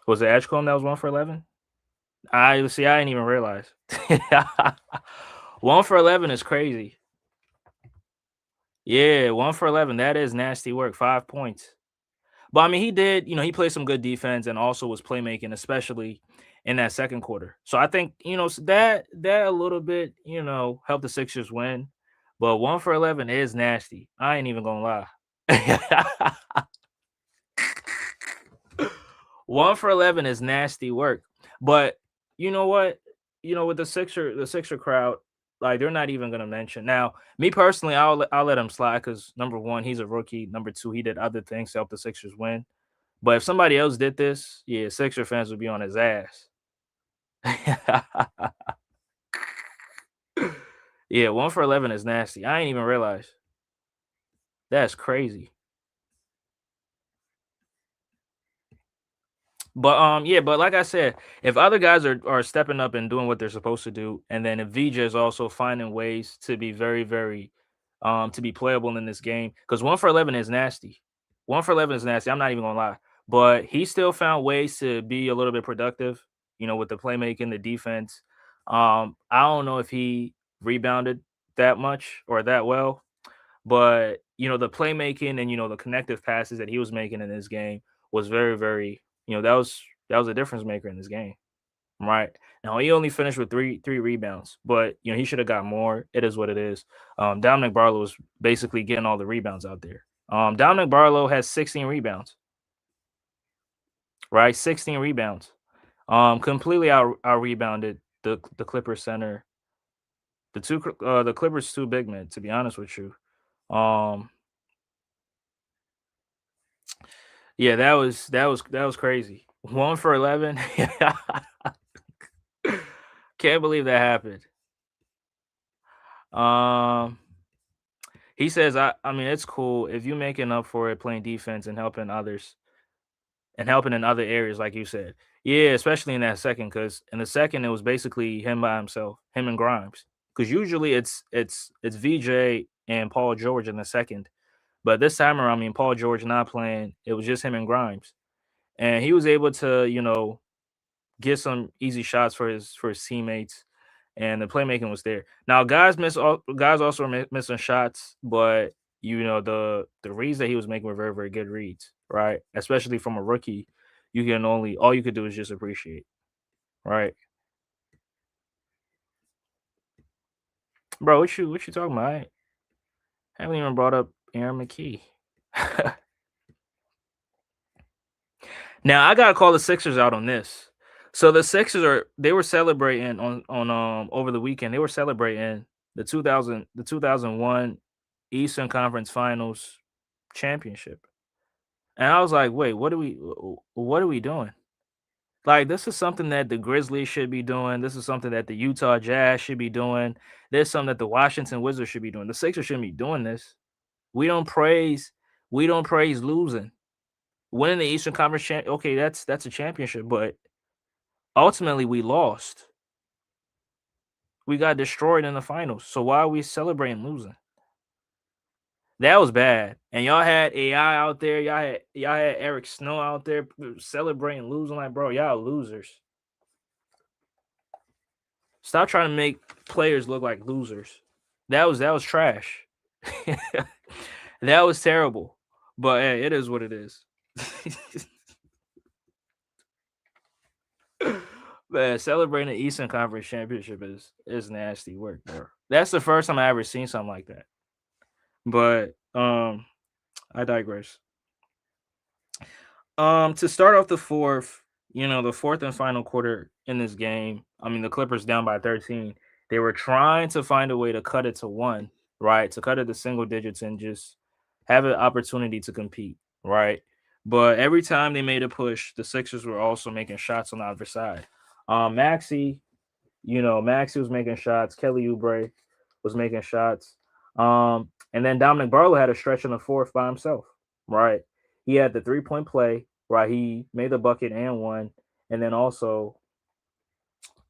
Was it Edgecombe that was 1 for 11? I see. I didn't even realize. 1 for 11 is crazy. Yeah, 1 for 11. That is nasty work. 5 points. But I mean, he did. He played some good defense and also was playmaking, especially in that second quarter. So I think that a little bit helped the Sixers win. But 1 for 11 is nasty. I ain't even gonna lie. 1 for 11 is nasty work. But you know what? With the Sixer crowd, like they're not even gonna mention. Now, me personally, I'll let him slide because number one, he's a rookie. Number two, he did other things to help the Sixers win. But if somebody else did this, yeah, Sixer fans would be on his ass. Yeah, 1 for 11 is nasty. I ain't even realize. That's crazy. But yeah, but like I said, if other guys are stepping up and doing what they're supposed to do, and then if VJ is also finding ways to be very, very to be playable in this game, because 1 for 11 is nasty. 1 for 11 is nasty. I'm not even gonna lie. But he still found ways to be a little bit productive, with the playmaking, the defense. I don't know if he rebounded that much or that well, but the playmaking and the connective passes that he was making in this game was very, very, that was a difference maker in this game. Right. Now he only finished with three rebounds, but he should have got more. It is what it is. Dominic Barlow was basically getting all the rebounds out there. Dominic Barlow has 16 rebounds. Right, 16 rebounds. Completely out rebounded the Clippers center. The Clippers two big men, to be honest with you. Um, yeah, that was crazy. 1 for 11. Can't believe that happened. Um, he says, I mean, it's cool if you making up for it playing defense and helping others and helping in other areas, like you said. Yeah, especially in that second, because in the second it was basically him by himself, him and Grimes. Because usually it's VJ and Paul George in the second, But this time around, I mean, Paul George not playing, it was just him and Grimes, and he was able to, get some easy shots for his teammates, and the playmaking was there. Now, guys also were missing shots, but the reads that he was making were very very good reads, right? Especially from a rookie, you can only all you could do is just appreciate, right? Bro, what you talking about? I haven't even brought up Aaron McKee. Now I gotta call the Sixers out on this. So the Sixers they were celebrating on over the weekend. They were celebrating the 2001 Eastern Conference Finals championship. And I was like, wait, what are we doing? Like, this is something that the Grizzlies should be doing. This is something that the Utah Jazz should be doing. This is something that the Washington Wizards should be doing. The Sixers shouldn't be doing this. We don't praise we don't praise losing. Winning the Eastern Conference okay, that's a championship, but ultimately we lost. We got destroyed in the finals. So why are we celebrating losing? That was bad. And y'all had AI out there. Y'all had Eric Snow out there celebrating losing. Like, bro, y'all losers. Stop trying to make players look like losers. That was trash. That was terrible. But hey, it is what it is. Man, celebrating the Eastern Conference Championship is nasty work, bro. That's the first time I ever seen something like that. But I digress. To start off the fourth, the fourth and final quarter in this game, I mean the Clippers down by 13. They were trying to find a way to cut it to one, right? To cut it to single digits and just have an opportunity to compete, right? But every time they made a push, the Sixers were also making shots on the other side. Maxi, Maxi was making shots. Kelly Oubre was making shots. And then Dominic Barlow had a stretch in the fourth by himself, right? He had the 3-point play, right? He made the bucket and one, and then also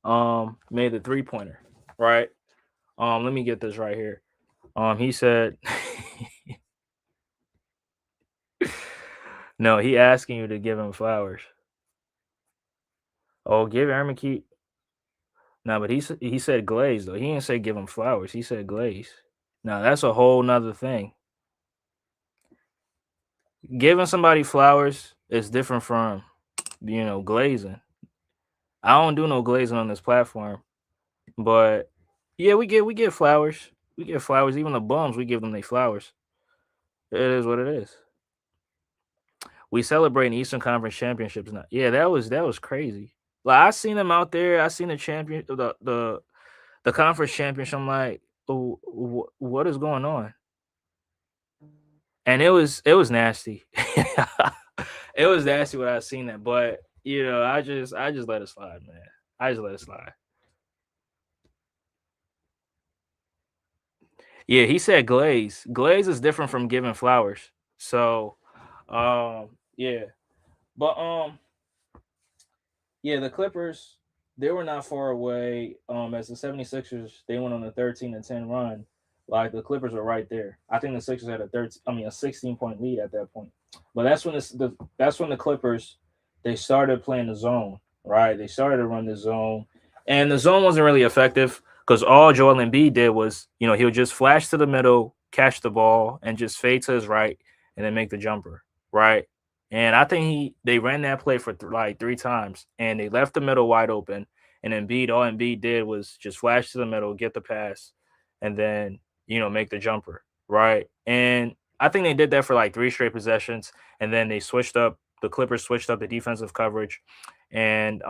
made the 3-pointer, right? Let me get this right here. He said no, he asking you to give him flowers. Oh, give Aaron McKee. No, but he said glaze though. He didn't say give him flowers. He said glaze. Now that's a whole nother thing. Giving somebody flowers is different from, glazing. I don't do no glazing on this platform, but yeah, we get flowers. We get flowers. Even the bums, we give them their flowers. It is what it is. We celebrate Eastern Conference championships now. Yeah, that was crazy. Like I seen them out there. I seen the champion, the conference championship. I'm like, oh, what is going on? And it was nasty. It was nasty when I seen that, but I just let it slide, man. I just let it slide. Yeah, he said glaze. Glaze is different from giving flowers. So, yeah, but yeah, the Clippers, they were not far away. As the 76ers, they went on a 13-10 run. Like the Clippers were right there. I think the Sixers had a 16-point lead at that point. But that's when the Clippers they started playing the zone, right? They started to run the zone, and the zone wasn't really effective because all Joel Embiid did was, he would just flash to the middle, catch the ball, and just fade to his right, and then make the jumper, right? And I think they ran that play for like three times, and they left the middle wide open. And all Embiid did was just flash to the middle, get the pass, and then make the jumper, right? And I think they did that for like three straight possessions, and then they switched up. The Clippers switched up the defensive coverage, and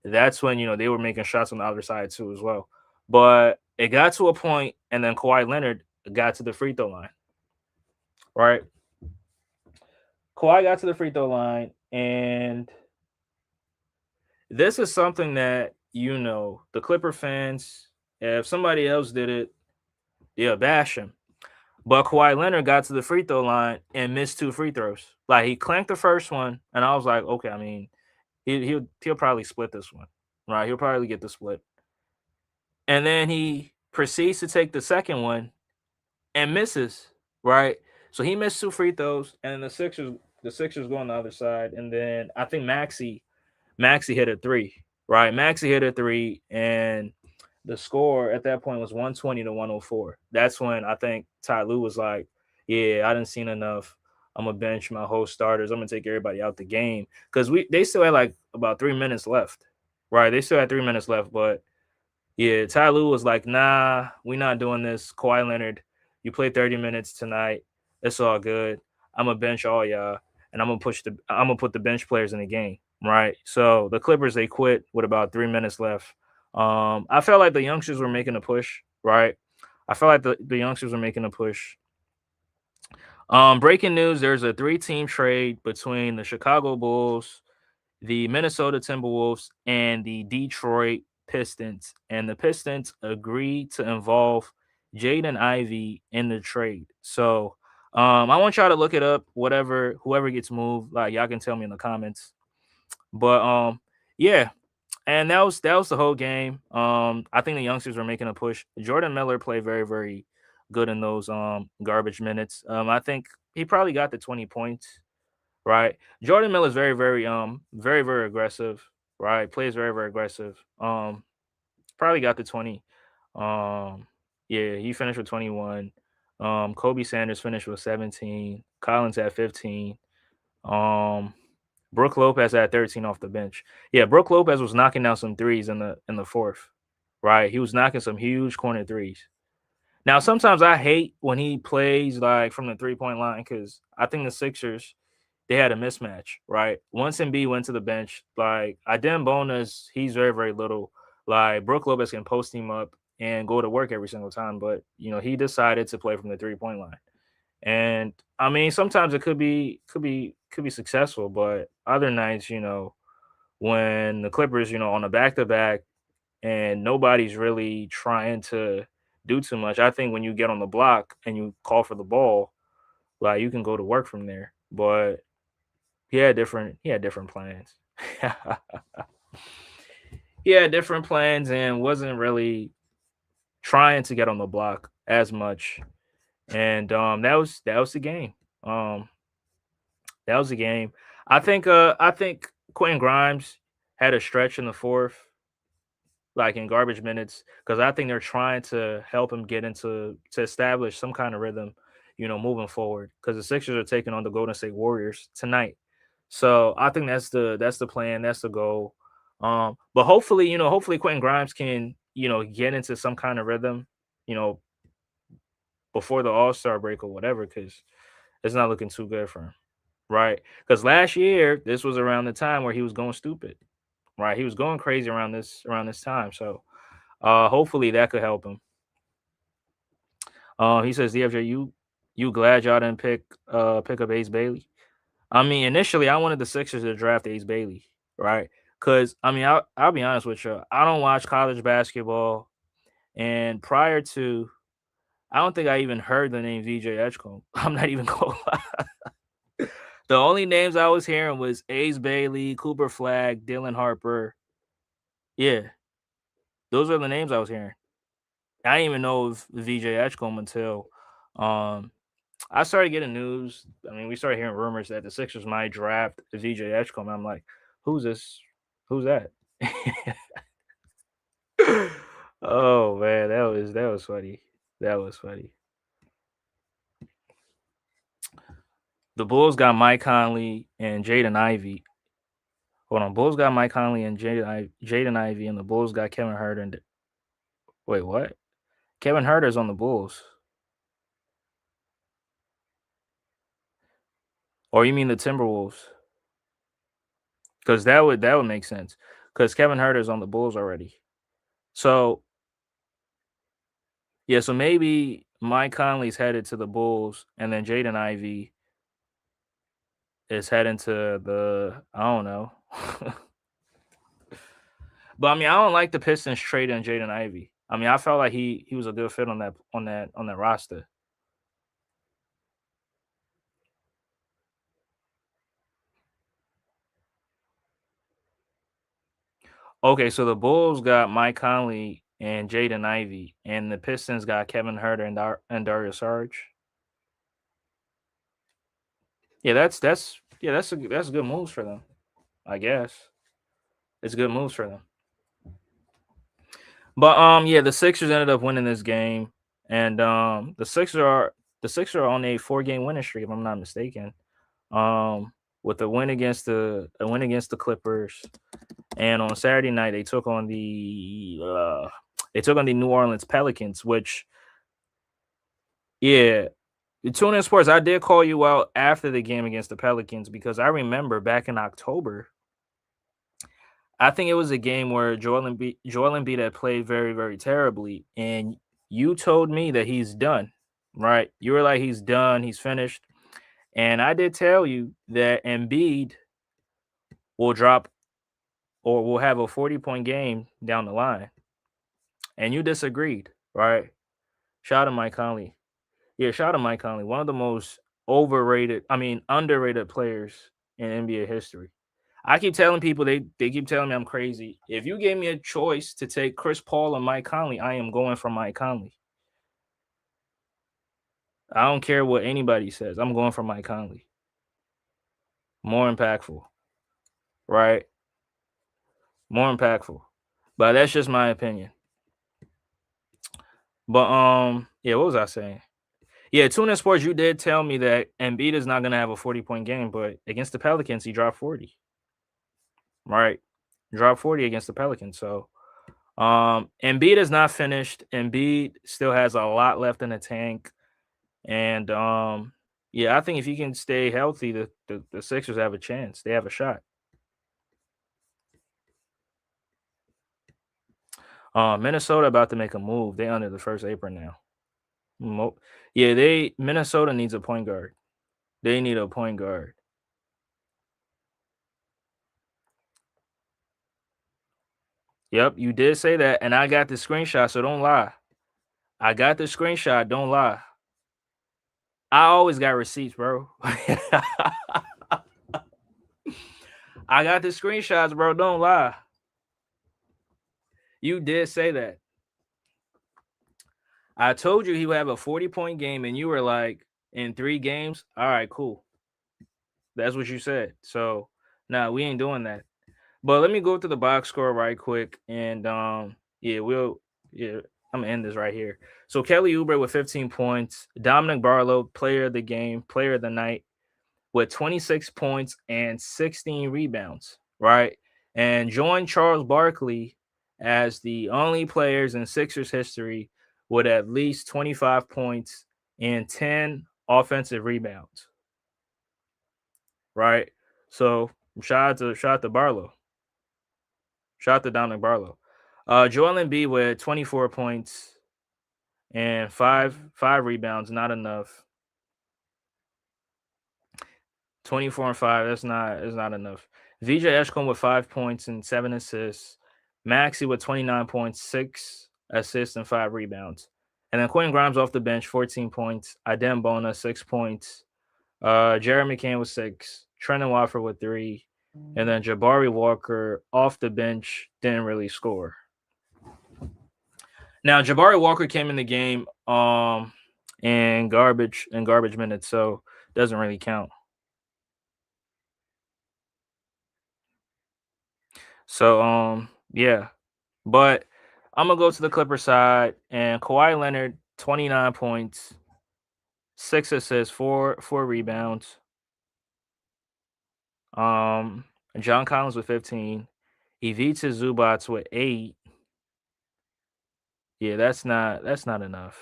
that's when they were making shots on the other side too as well. But it got to a point, and then Kawhi Leonard got to the free throw line, right? Kawhi got to the free throw line, and this is something that the Clipper fans, if somebody else did it, yeah, bash him. But Kawhi Leonard got to the free throw line and missed two free throws. Like he clanked the first one, and I was like, okay, I mean, he'll probably split this one, right? He'll probably get the split. And then he proceeds to take the second one and misses, right? So he missed 2 free throws, and the Sixers go on the other side, and then I think Maxi hit a three, right? Maxi hit a three, and the score at that point was 120 to 104. That's when I think Ty Lue was like, "Yeah, I didn't seen enough. I'm gonna bench my whole starters. I'm gonna take everybody out the game because they still had like about 3 minutes left, right? They still had 3 minutes left, but yeah, Ty Lue was like, "Nah, we not doing this. Kawhi Leonard, you played 30 minutes tonight. It's all good. I'm gonna bench all y'all, and I'm gonna put the bench players in the game, right?" So the Clippers they quit with about 3 minutes left. I felt like the youngsters were making a push, right? I felt like the youngsters were making a push. Breaking news: there's a 3-team trade between the Chicago Bulls, the Minnesota Timberwolves, and the Detroit Pistons. And the Pistons agreed to involve Jaden Ivey in the trade. So I want y'all to look it up, whoever gets moved, like y'all can tell me in the comments. But yeah, and that was the whole game. I think the youngsters were making a push. Jordan Miller played very, very good in those garbage minutes. I think he probably got the 20 points, right? Jordan Miller is very, very, very aggressive, right? Plays very, very aggressive. Probably got the 20. Um, yeah, he finished with 21. Kobe Sanders finished with 17. Collins at 15. Um, Brooke Lopez at 13 off the bench. Yeah, Brooke Lopez was knocking down some threes in the fourth, right? He was knocking some huge corner threes. Now, sometimes I hate when he plays like from the 3-point line because I think the Sixers they had a mismatch, right? Once Embiid went to the bench, like Adem Bonus, he's very, very little. Like Brooke Lopez can post him up and go to work every single time, but he decided to play from the 3-point line. And I mean, sometimes it could be successful, but other nights, when the Clippers, on a back to back and nobody's really trying to do too much, I think when you get on the block and you call for the ball, like you can go to work from there. But he had different plans. He had different plans and wasn't really trying to get on the block as much. And that was the game. Um that was the game. I think Quentin Grimes had a stretch in the fourth, like in garbage minutes, because I think they're trying to help him get to establish some kind of rhythm, moving forward. Because the Sixers are taking on the Golden State Warriors tonight. So I think that's the plan, that's the goal. But hopefully Quentin Grimes can, get into some kind of rhythm, you know, before the All-Star break or whatever, because it's not looking too good for him. Right. Because last year, this was around the time where he was going stupid. Right. He was going crazy around this time. So hopefully that could help him. He says, DFJ, you glad y'all didn't pick up Ace Bailey? I mean, initially I wanted the Sixers to draft Ace Bailey, right? Because I mean, I'll be honest with you, I don't watch college basketball, and prior to, I don't think I even heard the name VJ Edgecombe. I'm not even going. The only names I was hearing was Ace Bailey, Cooper Flag, Dylan Harper. Yeah, those are the names I was hearing. I didn't even know of VJ Edgecombe until um I started getting news. I mean, we started hearing rumors that the Sixers might draft VJ Edgecombe. I'm like, who's this? Who's that? Oh man, that was funny. That was funny. The Bulls got Mike Conley and Jaden Ivey. Hold on, Bulls got Mike Conley and Jaden Ivey, and the Bulls got Kevin Herter. And wait, what? Kevin Herter's on the Bulls, or you mean the Timberwolves? Because that would make sense. Because Kevin Herter's on the Bulls already. So yeah, so maybe Mike Conley's headed to the Bulls, and then Jaden Ivey is heading to the I don't know. But I mean, I don't like the Pistons trading Jaden Ivey. I mean, I felt like he was a good fit on that roster. Okay, so the Bulls got Mike Conley and Jaden Ivey, and the Pistons got Kevin Herter and Dario Sarge. Yeah, that's good moves for them. I guess it's good moves for them. But yeah, the Sixers ended up winning this game, and the Sixers are on a 4-game winning streak, if I'm not mistaken. With a win against the Clippers, and on Saturday night they took on the New Orleans Pelicans, which yeah. The TuneIn Sports, I did call you out after the game against the Pelicans because I remember back in October, I think it was a game where Joel Embiid had played very, very terribly, and you told me that he's done, right? You were like, he's done, he's finished, and I did tell you that Embiid will drop or will have a 40-point game down the line, and you disagreed, right? Shout out to Mike Conley. Yeah, shout out to Mike Conley, one of the most underrated players in NBA history. I keep telling people they keep telling me I'm crazy. If you gave me a choice to take Chris Paul or Mike Conley, I am going for Mike Conley. I don't care what anybody says. I'm going for Mike Conley. More impactful, right? More impactful. But that's just my opinion. But yeah, what was I saying? Yeah, TuneIn Sports, you did tell me that Embiid is not gonna have a 40-point game, but against the Pelicans, he dropped 40. Right? Dropped 40 against the Pelicans. So Embiid is not finished. Embiid still has a lot left in the tank. And yeah, I think if he can stay healthy, the Sixers have a chance. They have a shot. Minnesota about to make a move. They under the first apron now. Yeah, Minnesota needs a point guard. They need a point guard. Yep, you did say that, and I got the screenshot, so don't lie. I got the screenshot, don't lie. I always got receipts, bro. I got the screenshots, bro. Don't lie. You did say that. I told you he would have a 40-point game, and you were like, in 3 games? All right, cool. That's what you said. So, nah, we ain't doing that. But let me go to the box score right quick, and yeah, I'm gonna end this right here. So Kelly Oubre with 15 points, Dominic Barlow, player of the game, player of the night, with 26 points and 16 rebounds, right? And joined Charles Barkley as the only players in Sixers history with at least 25 points and 10 offensive rebounds, right? So shout out to Barlow. Shout out to Dominic Barlow. Joel Embiid with 24 points and five rebounds, not enough. 24 and 5, that's not enough. VJ Eshcombe with 5 points and 7 assists. Maxi with 29 points, 6 assists, and 5 rebounds. And then Quentin Grimes off the bench, 14 points. Adem Bona, 6 points. Jeremy McCann with 6. Trenton Watford with 3. And then Jabari Walker off the bench, didn't really score. Now, Jabari Walker came in the game in garbage minutes, so doesn't really count. So yeah. But I'm gonna go to the Clipper side, and Kawhi Leonard, 29 points, 6 assists, four rebounds. John Collins with 15. Ivica Zubats with 8. Yeah, that's not enough.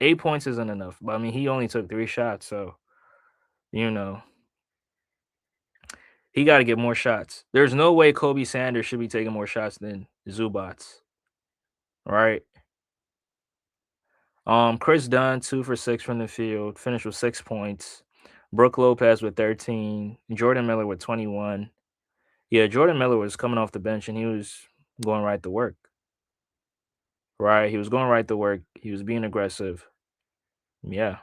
8 points isn't enough. But I mean, he only took 3 shots, so you know he got to get more shots. There's no way Kobe Sanders should be taking more shots than Zubats, right? Chris Dunn, 2 for 6 from the field, finished with 6 points. Brooke Lopez with 13. Jordan Miller with 21. Yeah, Jordan Miller was coming off the bench and he was going right to work. Right? He was going right to work. He was being aggressive. Yeah.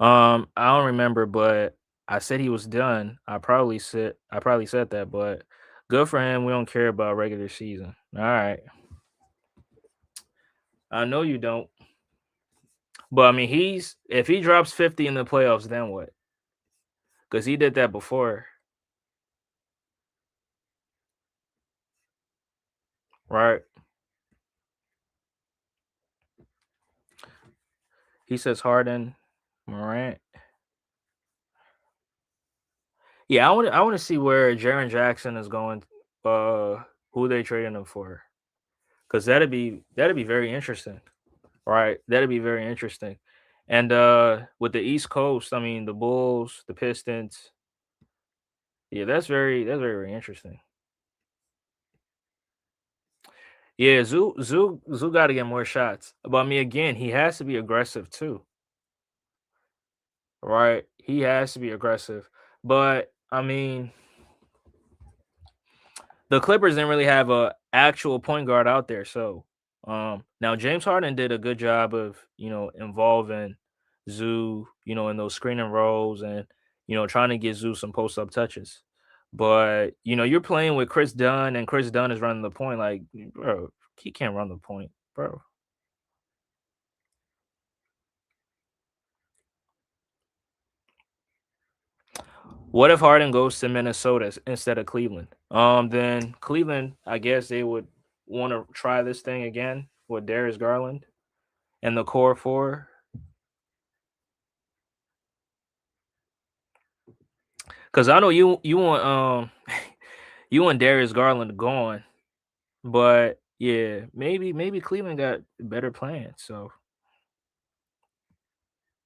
I don't remember, but I said he was done. I probably said that, but good for him. We don't care about regular season. All right. I know you don't. But I mean, if he drops 50 in the playoffs, then what? Because he did that before, right? He says Harden, Morant. Yeah, I want to see where Jaren Jackson is going. Who they trading him for? Because that'd be very interesting, right? That'd be very interesting. And with the East Coast, I mean the Bulls, the Pistons. Yeah, that's very interesting. Yeah, Zoo got to get more shots. But I mean, again, he has to be aggressive too, right? He has to be aggressive. But I mean, the Clippers didn't really have a actual point guard out there. So now James Harden did a good job of involving Zoo, in those screening roles and trying to get Zoo some post up touches. But you're playing with Chris Dunn and Chris Dunn is running the point. Like, bro, he can't run the point, bro. What if Harden goes to Minnesota instead of Cleveland? Then Cleveland, I guess they would want to try this thing again with Darius Garland and the core four. Because I know you want you want Darius Garland gone, but yeah, maybe Cleveland got better plans. So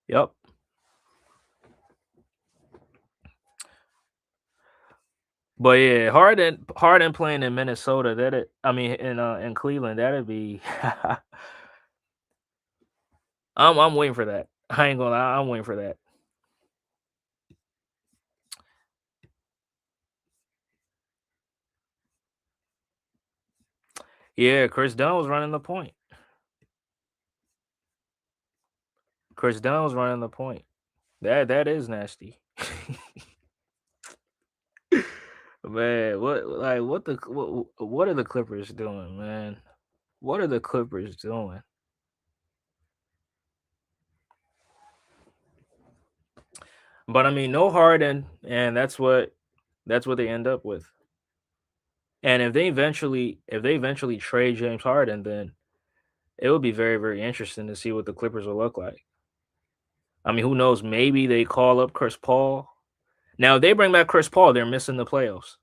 yep. But yeah, Harden playing in Minnesota, I mean in Cleveland, that'd be I'm waiting for that. I ain't gonna lie, I'm waiting for that. Yeah, Chris Dunn was running the point. Chris Dunn was running the point. That is nasty. Man, what are the Clippers doing, man? What are the Clippers doing? But I mean, no Harden, and that's what they end up with. And if they eventually trade James Harden, then it would be very very interesting to see what the Clippers will look like. I mean, who knows? Maybe they call up Chris Paul. Now, if they bring back Chris Paul, they're missing the playoffs,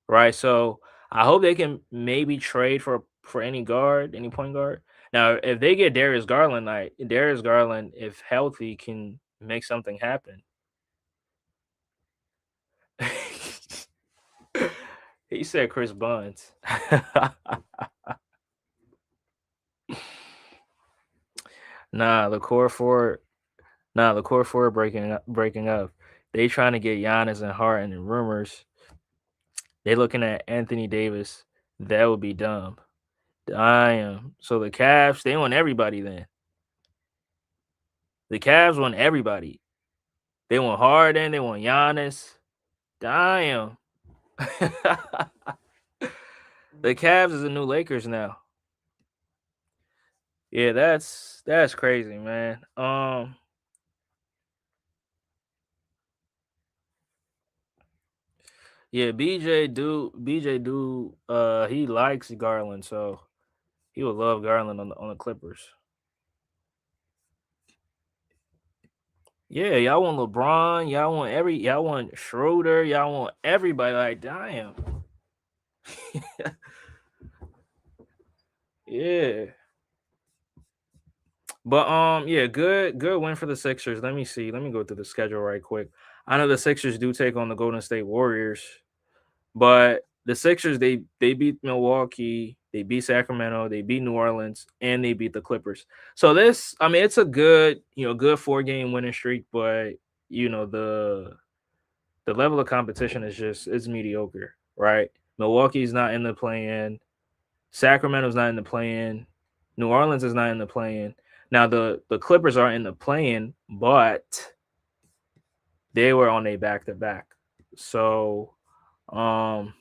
right? So I hope they can maybe trade for any guard, any point guard. Now, if they get Darius Garland, like Darius Garland, if healthy, can make something happen. He said Chris Buns. Nah, the core four. Nah, the core four breaking up. They trying to get Giannis and Harden and rumors. They looking at Anthony Davis. That would be dumb. Damn. So the Cavs, they want everybody then. The Cavs want everybody. They want Harden. They want Giannis. Damn. The Cavs is the new Lakers now. Yeah, that's crazy, man. Yeah, BJ do he likes Garland, so he would love Garland on the Clippers. Yeah, y'all want LeBron, y'all want Schroeder, y'all want everybody. Like, damn. Yeah. But yeah, good win for the Sixers. Let me see. Let me go through the schedule right quick. I know the Sixers do take on the Golden State Warriors, but the Sixers they beat Milwaukee, they beat Sacramento, they beat New Orleans, and they beat the Clippers. So this, I mean, it's a good 4-game winning streak, but the level of competition is mediocre, right? Milwaukee's not in the play-in, Sacramento's not in the play-in, New Orleans is not in the play-in. Now the Clippers are in the play-in, but they were on a back-to-back. So I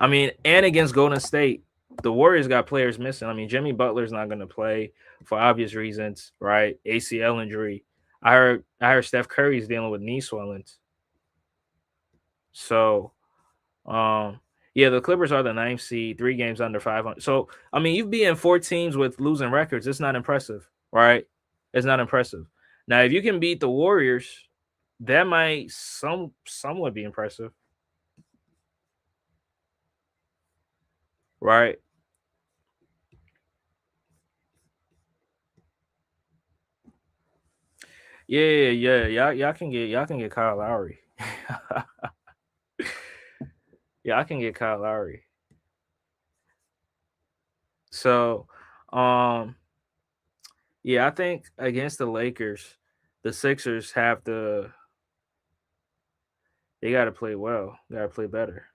mean, and against Golden State, the Warriors got players missing. I mean, Jimmy Butler's not going to play for obvious reasons, right? ACL injury. I heard Steph Curry's dealing with knee swellings. So, um, yeah, the Clippers are the ninth seed, 3 games under 500. So, I mean, you've been in 4 teams with losing records. It's not impressive, right? It's not impressive. Now, if you can beat the Warriors, that might somewhat be impressive, right? Yeah. Y'all can get Kyle Lowry. Yeah, I can get Kyle Lowry. So, um, yeah, I think against the Lakers, the Sixers have to. They got to play well. They got to play better,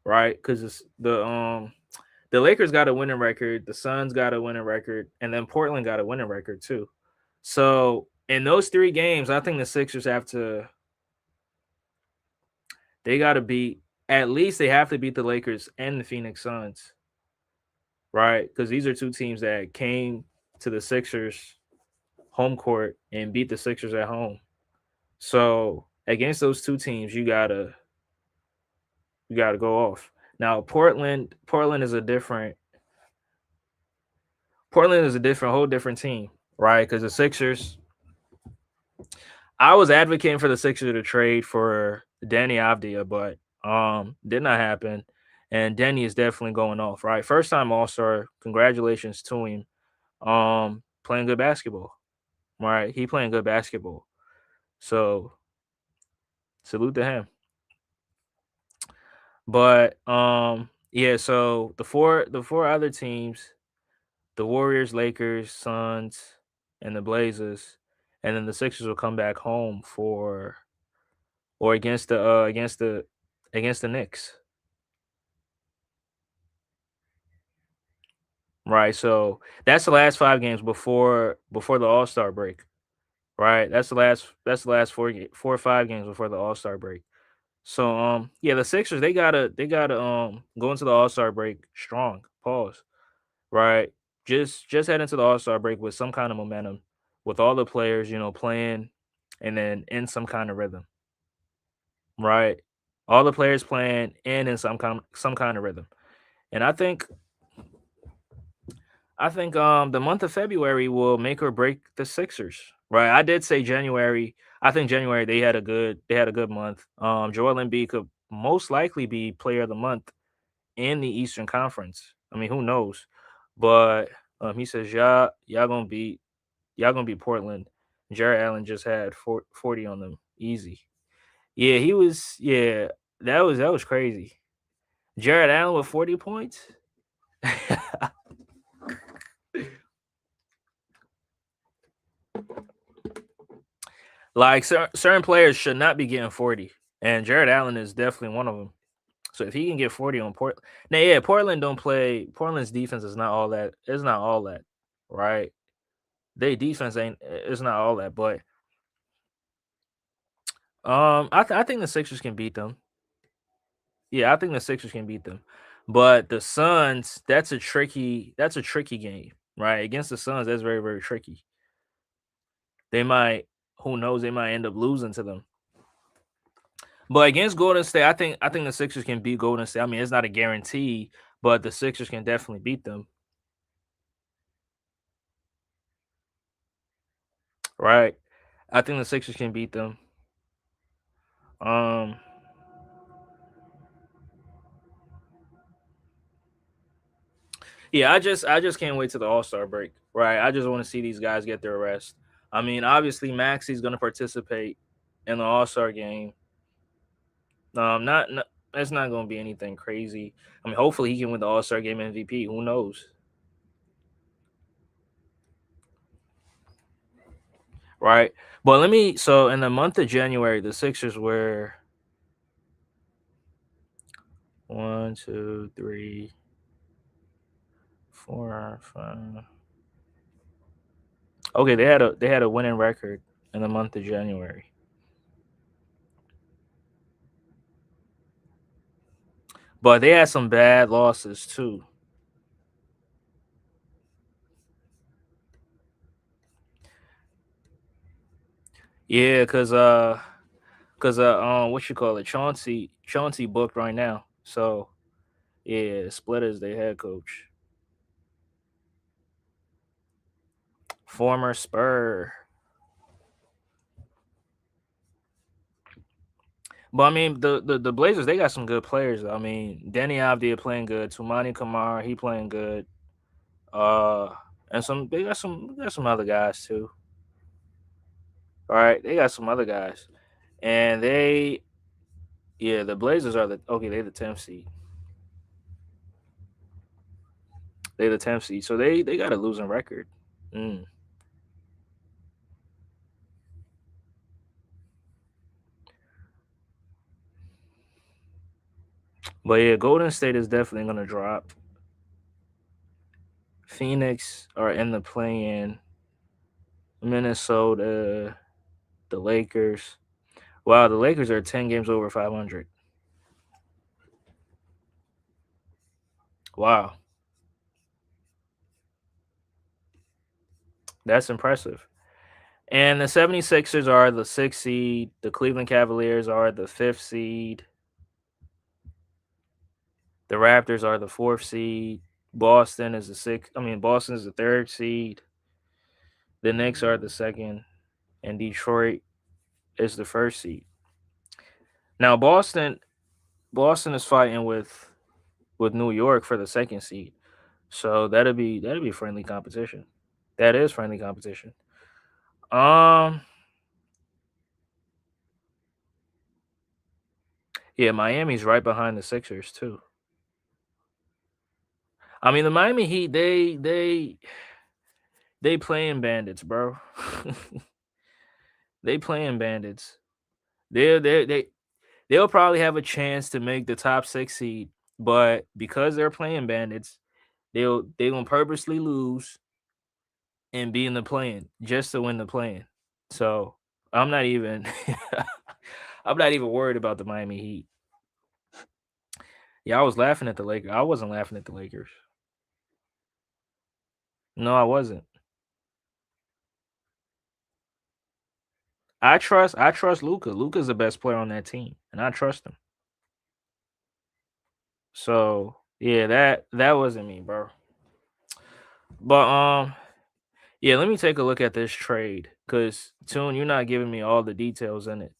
right? Because the Lakers got a winning record, the Suns got a winning record, and then Portland got a winning record too. So in those 3 games, I think the Sixers have to. They got to beat. At least they have to beat the Lakers and the Phoenix Suns, right? Because these are 2 teams that came to the Sixers home court and beat the Sixers at home. So against those 2 teams, you gotta go off. Now Portland is a different whole different team, right? Because the Sixers, I was advocating for the Sixers to trade for Danny Avdia, but did not happen. And Danny is definitely going off, right? First time All Star. Congratulations to him. Playing good basketball, right? He playing good basketball. So salute to him. But yeah, so the four other teams, the Warriors, Lakers, Suns, and the Blazers, and then the Sixers will come back home for or against the Knicks. Right. So that's the last 5 games before the All-Star break. Right. That's the last 4 or 5 games before the All-Star break. So yeah, the Sixers they gotta go into the All-Star break strong. Pause. Right? Just head into the All-Star break with some kind of momentum, with all the players, playing and then in some kind of rhythm, right? All the players playing and in some kind of rhythm. And I think the month of February will make or break the Sixers. Right? I did say January. I think January they had a good month. Joel Embiid could most likely be player of the month in the Eastern Conference. I mean, who knows? But he says y'all gonna beat Portland. Jared Allen just had 40 on them, easy. Yeah, he was. Yeah, that was crazy. Jared Allen with 40 points. Like certain players should not be getting 40, and Jared Allen is definitely one of them. So if he can get 40 on Portland, now yeah, Portland don't play. Portland's defense is not all that. It's not all that, right? They defense ain't. It's not all that, but I think the Sixers can beat them. Yeah, I think the Sixers can beat them. But the Suns, that's a tricky game, right? Against the Suns, that's very, very tricky. They might, who knows, they might end up losing to them. But against Golden State, I think the Sixers can beat Golden State. I mean, it's not a guarantee, but the Sixers can definitely beat them, right? I think the Sixers can beat them. Um, yeah, I just can't wait to the All Star break, right? I just want to see these guys get their rest. I mean, obviously Maxi's going to participate in the All Star game. Not It's not going to be anything crazy. I mean, hopefully he can win the All Star game MVP. Who knows, right? But so in the month of January, the Sixers were one, two, three, 4, 5. Okay, they had a winning record in the month of January. But they had some bad losses too. Yeah, what you call it, Chauncey booked right now. So yeah, Splitter's their head coach, former Spur. But I mean, the Blazers, they got some good players. I mean, Denny Avdia playing good. Tumani Kamara, he playing good. Uh, and they got some other guys too. All right, they got some other guys, and the Blazers are they the 10th seed. They the 10th seed, so they got a losing record. Mm. But yeah, Golden State is definitely gonna drop. Phoenix are in the play-in. Minnesota, the Lakers. Wow, the Lakers are 10 games over 500. Wow, that's impressive. And the 76ers are the 6th seed. The Cleveland Cavaliers are the 5th seed. The Raptors are the 4th seed. Boston is the 6th. I mean, Boston is the 3rd seed. The Knicks are the 2nd. And Detroit is the 1st seed. Now Boston is fighting with New York for the 2nd seed. So that'll be friendly competition. That is friendly competition. Um yeah, Miami's right behind the Sixers too. I mean the Miami Heat they playing bandits, bro. They playing bandits. They'll probably have a chance to make the top 6 seed, but because they're playing bandits, they gonna purposely lose and be in the playing just to win the playing. So I'm not even I'm not even worried about the Miami Heat. Yeah, I was laughing at the Lakers. I wasn't laughing at the Lakers. No, I wasn't. I trust Luca. Luca's the best player on that team, and I trust him. So yeah, that wasn't me, bro. But yeah, let me take a look at this trade because Tune, you're not giving me all the details in it.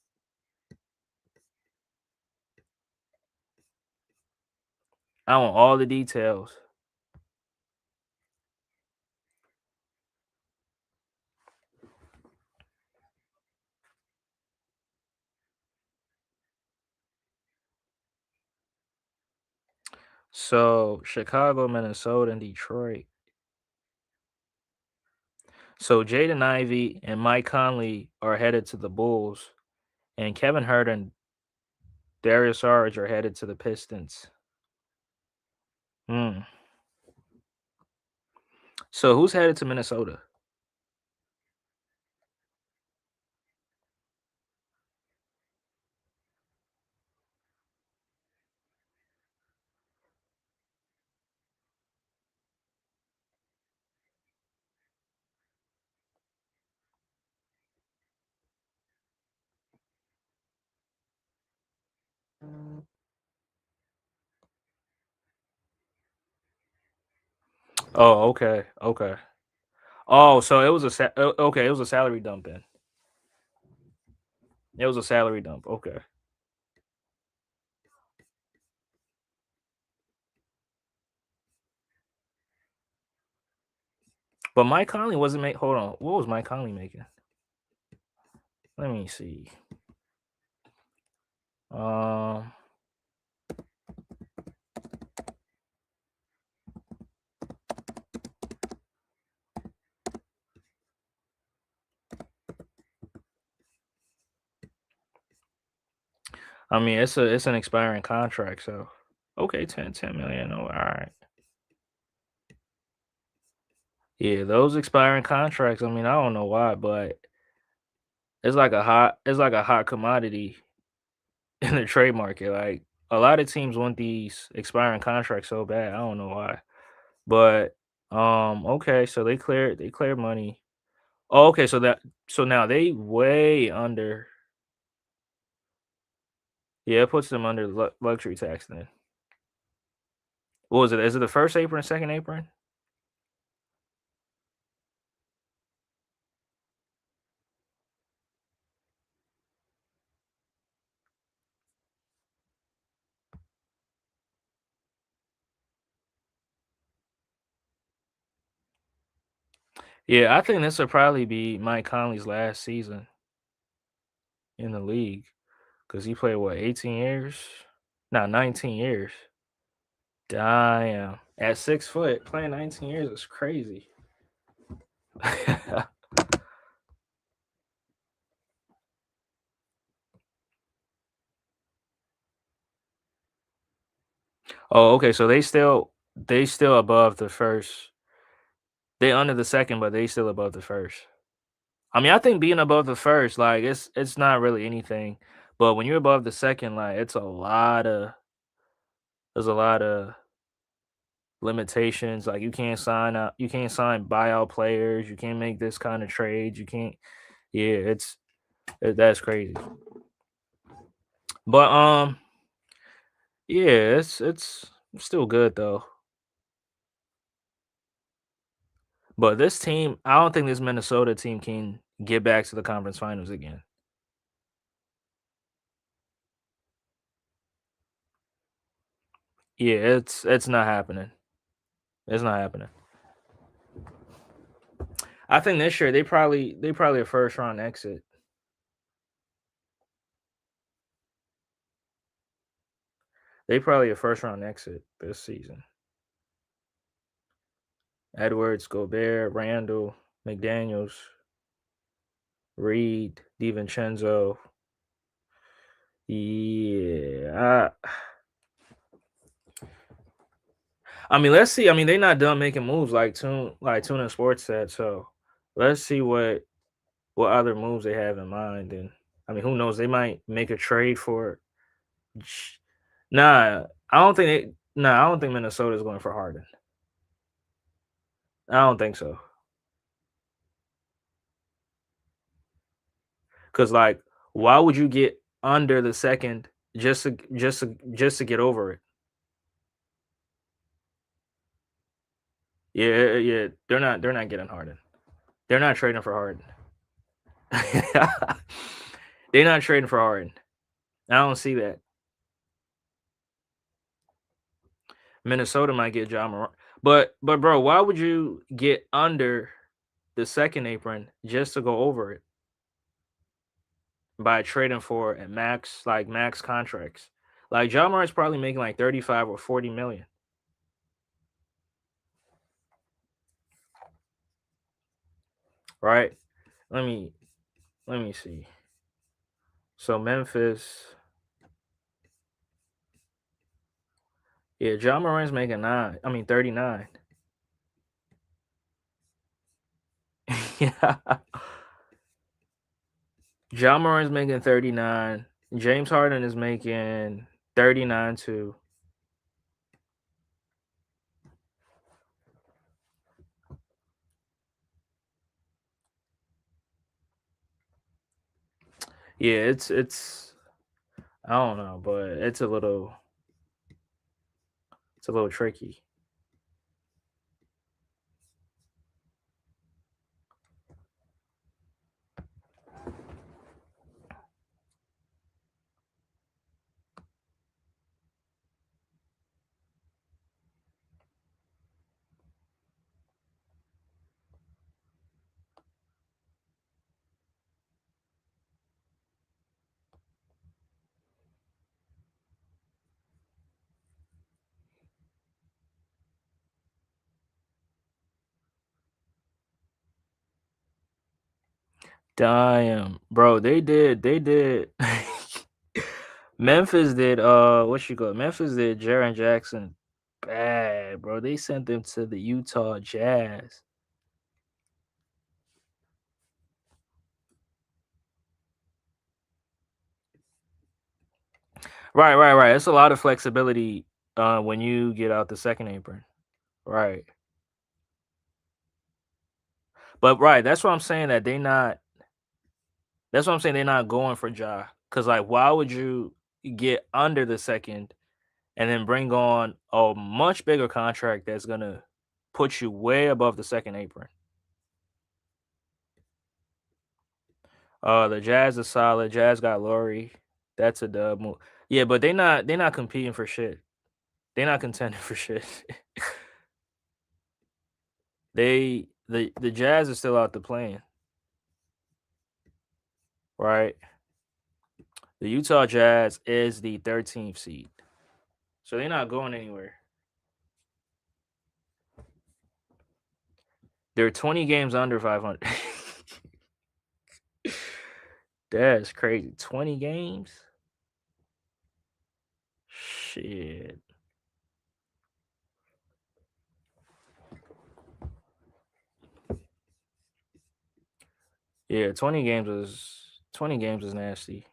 I want all the details. So Chicago, Minnesota, and Detroit. So Jaden Ivey and Mike Conley are headed to the Bulls, and Kevin Hurt and Darius Sarge are headed to the Pistons. Hmm. So who's headed to Minnesota? Oh, okay, okay. Oh, so it was okay. It was a salary dump then. It was a salary dump. Okay, but Mike Conley wasn't make. Hold on, what was Mike Conley making? Let me see. Um, I mean it's an expiring contract, so okay, 10 million. Oh, all right. Yeah, those expiring contracts. I mean, I don't know why, but it's like a hot commodity in the trade market. Like a lot of teams want these expiring contracts so bad. I don't know why. But okay, so they cleared money. Oh, okay, so now they way under. Yeah, it puts them under luxury tax then. What was it? Is it the first apron, second apron? Yeah, I think this will probably be Mike Conley's last season in the league because he played what 18 years? No, 19 years. Damn. At 6 foot, playing 19 years is crazy. Oh, okay. So they still above the first. They under the second, but they still above the first. I mean, I think being above the first, like it's not really anything. But when you're above the second, like there's a lot of limitations. Like you can't sign buyout players, you can't make this kind of trades, you can't yeah, that's crazy. But yeah, it's still good though. But this team, I don't think this Minnesota team can get back to the conference finals again. Yeah, it's not happening. It's not happening. I think this year they probably a first round exit. They probably a first round exit this season. Edwards, Gobert, Randall, McDaniels, Reed, DiVincenzo. Yeah. I mean, let's see. I mean, they're not done making moves like Tuna Sports said. So let's see what other moves they have in mind. And I mean, who knows? They might make a trade for. Nah, I don't think they. Nah, I don't think Minnesota's going for Harden. I don't think so. Cause like, why would you get under the second just to get over it? Yeah, yeah. They're not getting Harden. They're not trading for Harden. They're not trading for Harden. I don't see that. Minnesota might get John Morant. But bro, why would you get under the second apron just to go over it by trading for a max contracts? Like John Morant's probably making like 35 or 40 million, right? Let me let me see. So Memphis, yeah, John Morant's making 39. Yeah. John Morant's making 39. James Harden is making 39 too. Yeah, it's I don't know, but it's a little tricky. Damn, bro, they did Memphis did what you call it? Memphis did Jaren Jackson bad, bro. They sent him to the Utah Jazz. Right. It's a lot of flexibility when you get out the second apron. Right. But right, that's what I'm saying that they not that's what I'm saying they're not going for Ja. Cause like why would you get under the second and then bring on a much bigger contract that's gonna put you way above the second apron? The Jazz is solid. Jazz got Laurie. That's a dub move. Yeah, but they not competing for shit. They not contending for shit. The Jazz is still out the playing, right? The Utah Jazz is the 13th seed. So they're not going anywhere. They're 20 games under 500. That's crazy. 20 games? Shit. Yeah, 20 games is nasty.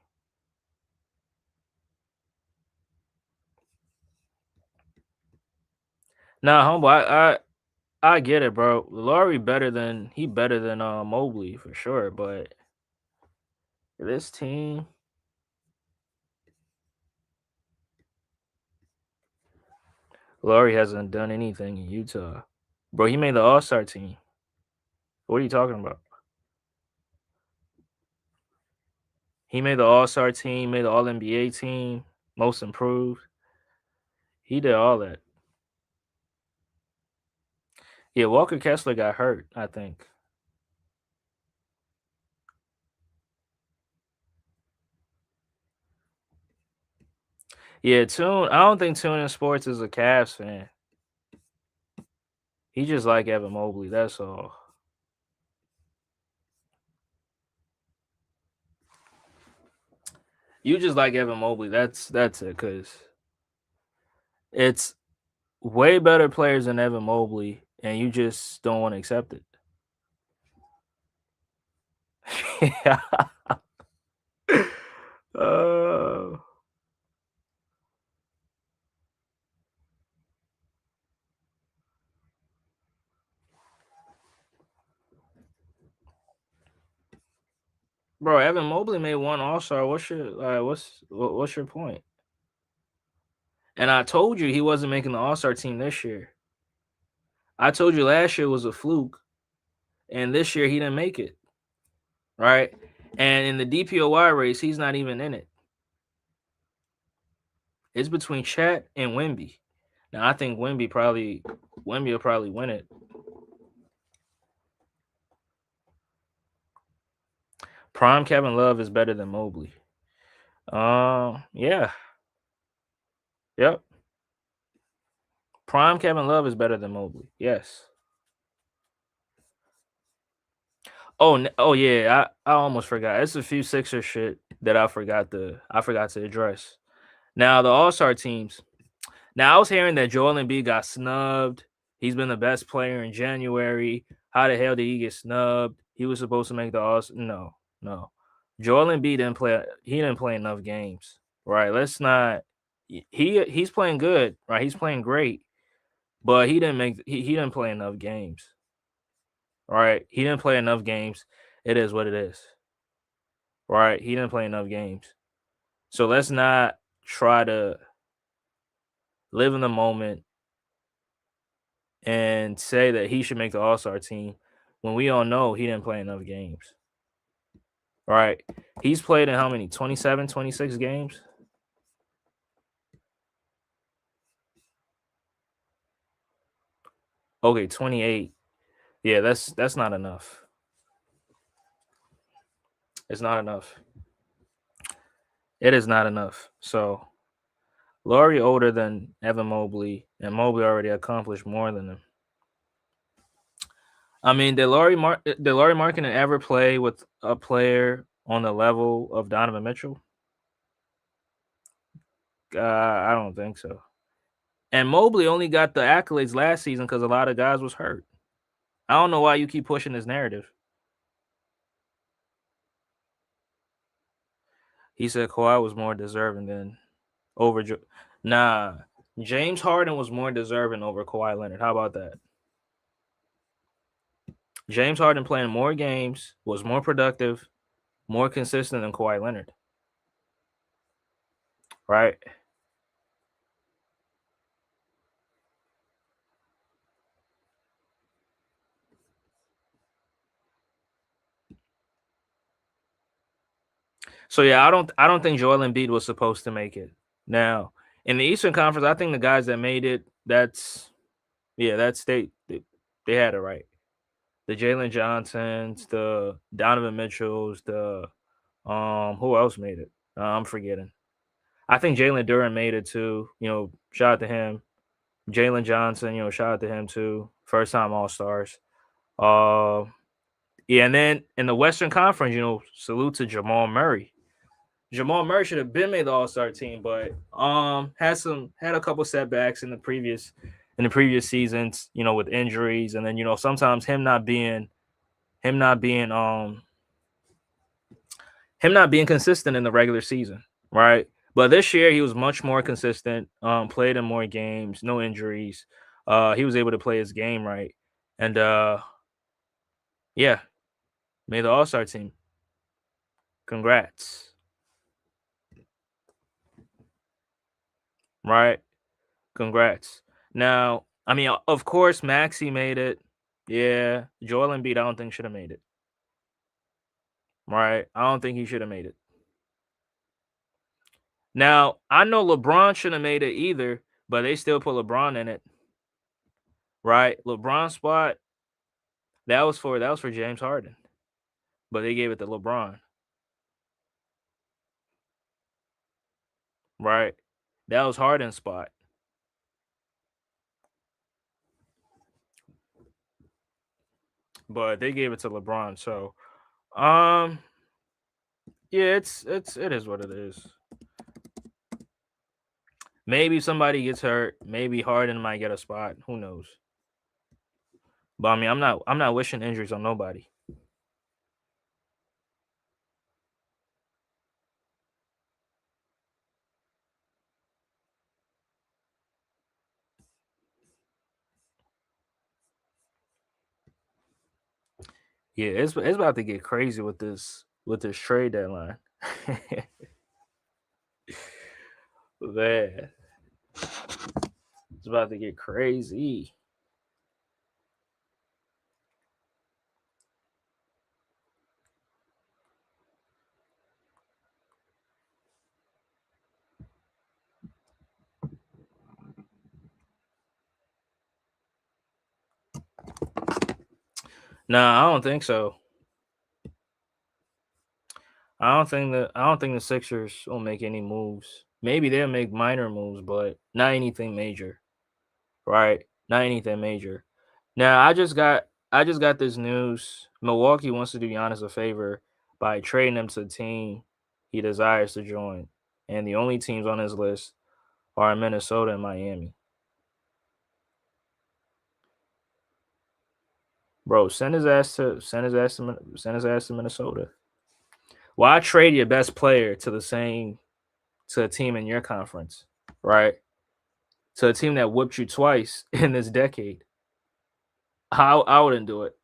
Nah, homeboy, I get it, bro. Laurie better than Mobley for sure, but this team, Laurie hasn't done anything in Utah. Bro, he made the All-Star team. What are you talking about? He made the All-Star team, made the All-NBA team, most improved. He did all that. Yeah, Walker Kessler got hurt, I think. Yeah, Tune. I don't think Tune in Sports is a Cavs fan. He just like Evan Mobley. That's all. You just like Evan Mobley. That's it. Cause it's way better players than Evan Mobley, and you just don't want to accept it. Yeah. uh, bro, Evan Mobley made one All Star. What's your point? And I told you he wasn't making the All Star team this year. I told you last year was a fluke, and this year he didn't make it. Right? And in the DPOY race, he's not even in it. It's between Chat and Wemby. Now I think Wemby will probably win it. Prime Kevin Love is better than Mobley. Yeah. Yep. Prime Kevin Love is better than Mobley. Yes. Oh yeah, I almost forgot. It's a few Sixer shit that I forgot to address. Now the All-Star teams. Now I was hearing that Joel Embiid got snubbed. He's been the best player in January. How the hell did he get snubbed? He was supposed to make the All. No. Joel Embiid didn't play. He didn't play enough games. Right. Let's not. He's playing good. Right. He's playing great. But he didn't make. He didn't play enough games. Right. He didn't play enough games. It is what it is. Right. He didn't play enough games. So let's not try to live in the moment and say that he should make the All-Star team when we all know he didn't play enough games. Right? He's played in how many? 27, 26 games? Okay, 28. Yeah, that's not enough. It's not enough. It is not enough. So Laurie older than Evan Mobley, and Mobley already accomplished more than him. I mean, did Laurie Markkinen ever play with a player on the level of Donovan Mitchell? I don't think so. And Mobley only got the accolades last season because a lot of guys was hurt. I don't know why you keep pushing this narrative. He said Kawhi was more deserving than over. Nah, James Harden was more deserving over Kawhi Leonard. How about that? James Harden playing more games, was more productive, more consistent than Kawhi Leonard. Right? So yeah, I don't think Joel Embiid was supposed to make it. Now, in the Eastern Conference, I think the guys that made it, that's they had it right. The Jalen Johnsons, the Donovan Mitchells, the who else made it? I'm forgetting. I think Jalen Duran made it too. Shout out to him. Jalen Johnson, shout out to him too. First time All Stars. Uh, yeah, and then in the Western Conference, salute to Jamal Murray. Jamal Murray should have been made the All Star team, but had a couple setbacks in the previous seasons, with injuries, and then sometimes him not being consistent in the regular season, right? But this year he was much more consistent. Played in more games, no injuries. He was able to play his game right, and yeah, made the All Star team. Congrats, right? Congrats. Now, I mean, of course, Maxi made it. Yeah, Joel Embiid, I don't think should have made it. Right? I don't think he should have made it. Now, I know LeBron shouldn't have made it either, but they still put LeBron in it. Right? LeBron spot, that was for James Harden. But they gave it to LeBron. Right? That was Harden's spot. But they gave it to LeBron. So yeah, it is what it is. Maybe somebody gets hurt. Maybe Harden might get a spot. Who knows? But I mean, I'm not wishing injuries on nobody. Yeah, it's about to get crazy with this trade deadline. Man, it's about to get crazy. Nah, I don't think so. I don't think the Sixers will make any moves. Maybe they'll make minor moves, but not anything major. Right? Not anything major. Now, I just got this news. Milwaukee wants to do Giannis a favor by trading him to the team he desires to join. And the only teams on his list are Minnesota and Miami. Bro, send his ass to Minnesota. Why trade your best player to a team in your conference, right? To a team that whooped you twice in this decade. I wouldn't do it,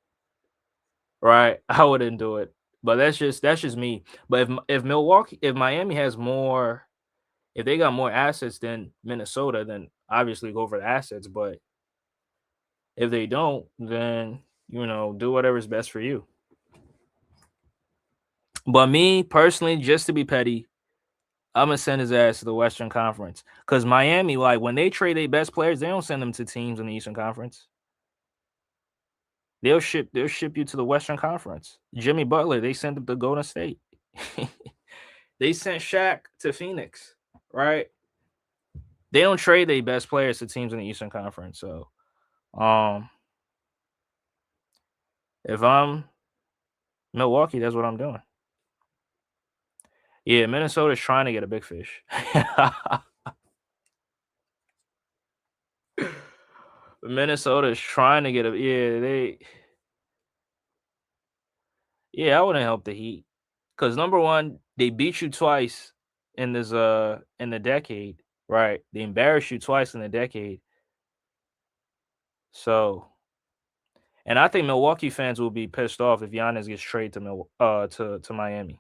right? I wouldn't do it. But that's just me. But if Miami has more, if they got more assets than Minnesota, then obviously go for the assets. But if they don't, then do whatever's best for you. But me personally, just to be petty, I'm gonna send his ass to the Western Conference because Miami, like when they trade their best players, they don't send them to teams in the Eastern Conference. They'll ship you to the Western Conference. Jimmy Butler, they sent him to Golden State. They sent Shaq to Phoenix, right? They don't trade their best players to teams in the Eastern Conference. So, um, if I'm Milwaukee, that's what I'm doing. Yeah, Minnesota's trying to get a big fish. Minnesota's trying to get a yeah, I wouldn't help the Heat because number one, they beat you twice in the decade, right? They embarrassed you twice in a decade. So, and I think Milwaukee fans will be pissed off if Giannis gets traded to Miami.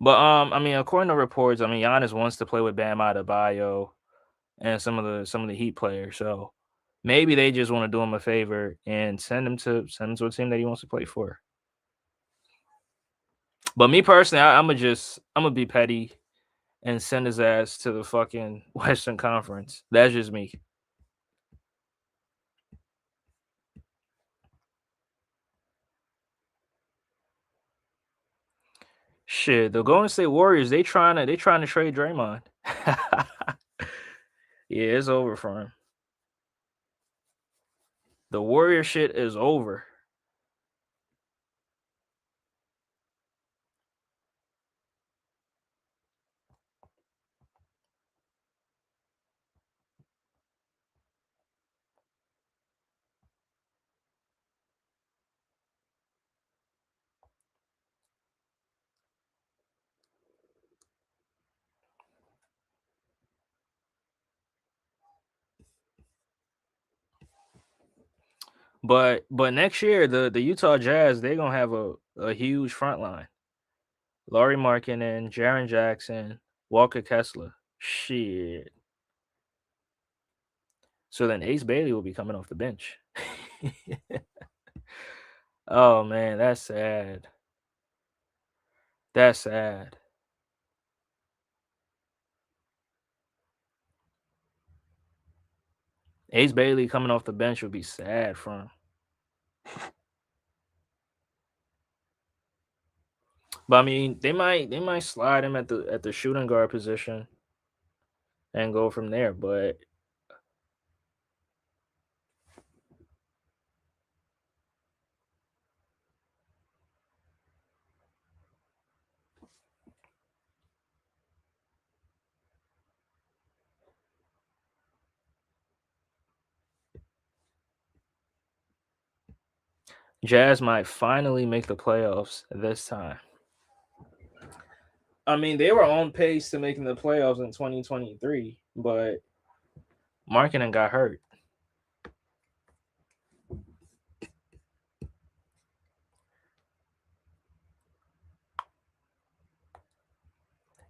But I mean, according to reports, I mean Giannis wants to play with Bam Adebayo and some of the Heat players. So maybe they just want to do him a favor and send him to a team that he wants to play for. But me personally, I'm gonna be petty and send his ass to the fucking Western Conference. That's just me. Shit, the Golden State Warriors, they trying to trade Draymond. Yeah, it's over for him. The Warrior shit is over. But next year the Utah Jazz they're gonna have a huge front line. Laurie Markkinen, Jaren Jackson, Walker Kessler. Shit. So then Ace Bailey will be coming off the bench. Oh man, that's sad. That's sad. Ace Bailey coming off the bench would be sad for him. But I mean, they might slide him at the shooting guard position and go from there. But Jazz might finally make the playoffs this time. I mean, they were on pace to making the playoffs in 2023, but Markkinen got hurt.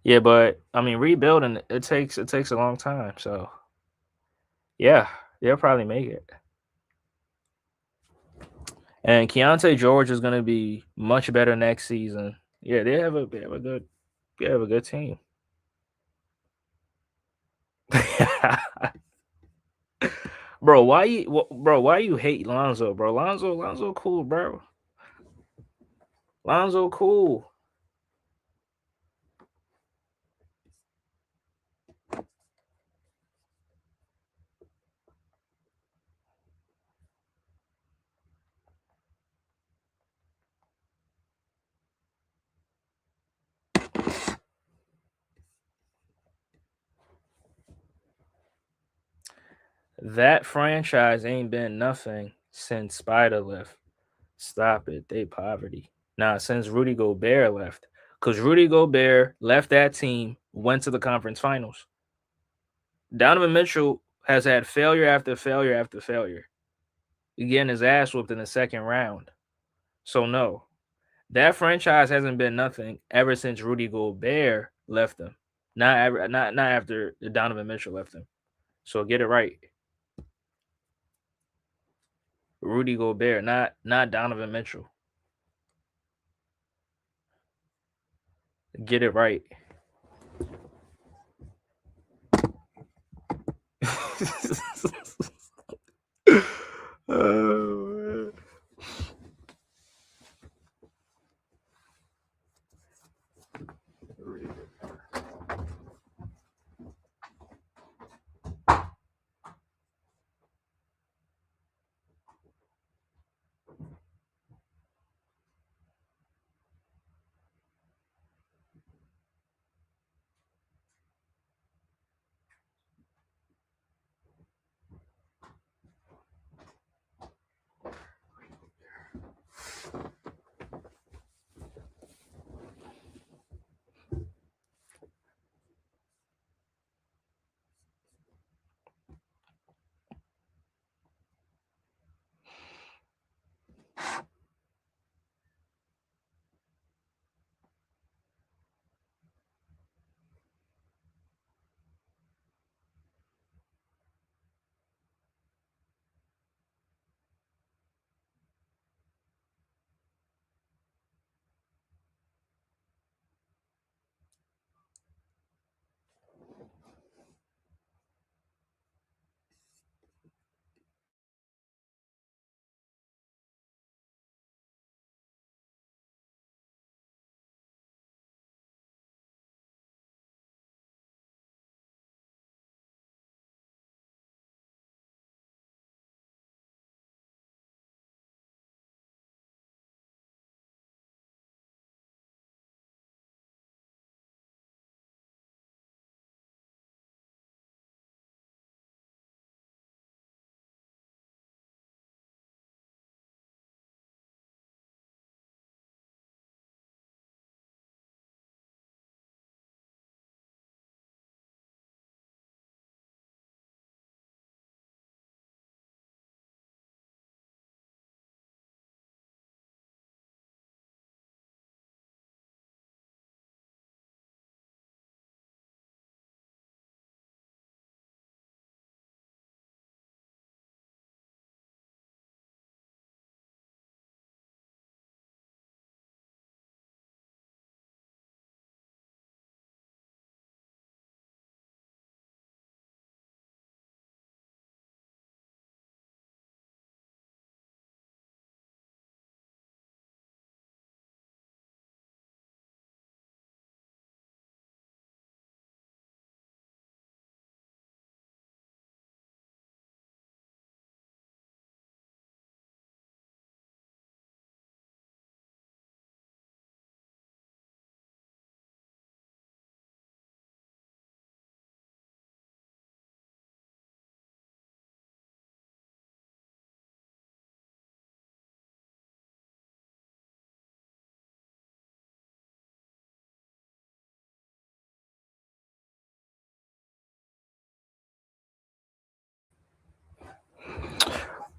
Yeah, but I mean, rebuilding it takes a long time. So yeah, they'll probably make it. And Keontae George is going to be much better next season. Yeah, they have a good team. Bro, why you hate Lonzo, bro? Lonzo cool, bro. Lonzo cool. That franchise ain't been nothing since Spider left. Stop it. They poverty. Nah, since Rudy Gobert left. Because Rudy Gobert left that team, went to the conference finals. Donovan Mitchell has had failure after failure after failure. Getting his ass whooped in the second round. So no. That franchise hasn't been nothing ever since Rudy Gobert left them. Not after Donovan Mitchell left them. So get it right. Rudy Gobert, not Donovan Mitchell. Get it right. Oh,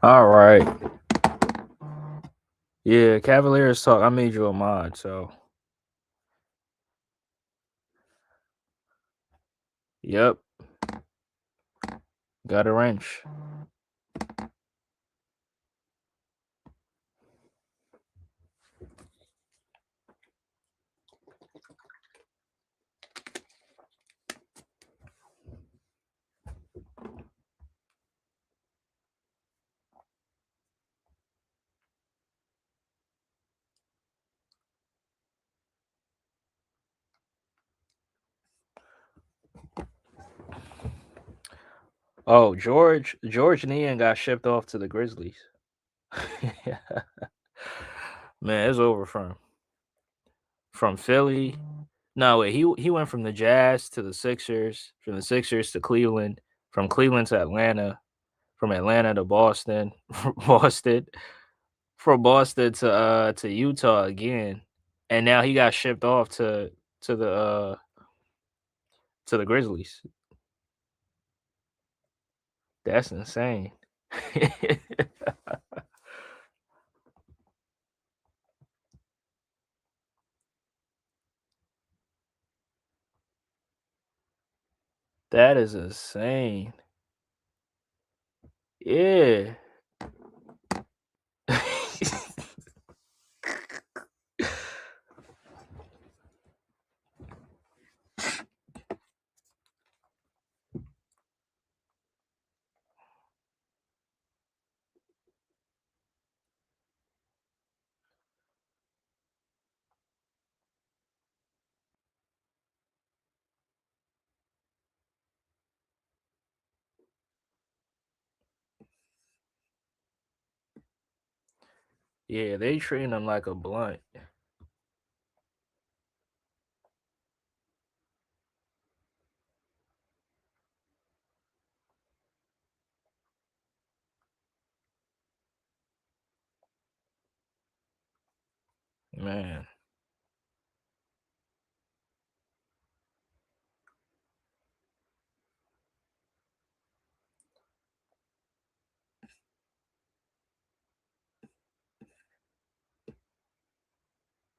All right. Yeah, Cavaliers talk. I made you a mod, so yep, got a wrench. Oh, George Nian got shipped off to the Grizzlies. Man, it's over from Philly. No, wait, he went from the Jazz to the Sixers, from the Sixers to Cleveland, from Cleveland to Atlanta, from Atlanta to Boston, from Boston to Utah again, and now he got shipped off to the uh to the Grizzlies. That's insane. That is insane. Yeah. Yeah, they treating him like a blunt. Man.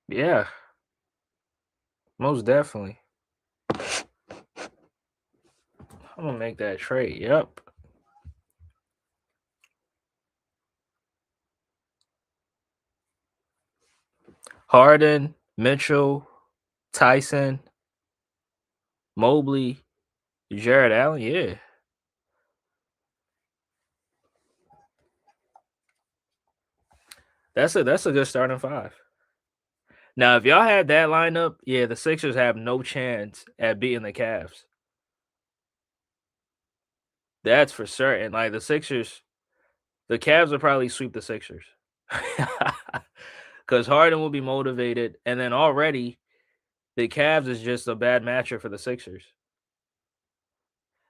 Yeah, most definitely. I'm gonna make that trade. Yep. Harden, Mitchell, Tyson, Mobley, Jared Allen. Yeah. That's a good starting five. Now, if y'all had that lineup, yeah, the Sixers have no chance at beating the Cavs. That's for certain. Like the Cavs will probably sweep the Sixers. Because Harden will be motivated, and then already the Cavs is just a bad matchup for the Sixers.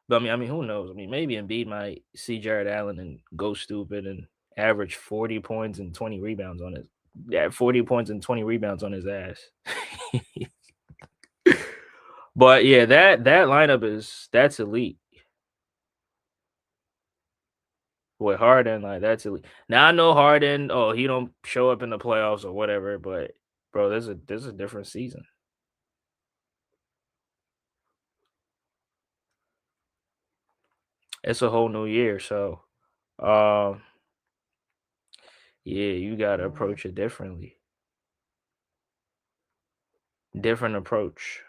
But I mean, who knows? I mean, maybe Embiid might see Jared Allen and go stupid and average 40 points and 20 rebounds on his 40 points and 20 rebounds on his ass. But yeah, that lineup that's elite. With Harden, like that's elite. Now I know Harden, oh, he don't show up in the playoffs or whatever, but bro, there's a different season. It's a whole new year, so um yeah, you gotta approach it differently. Different approach.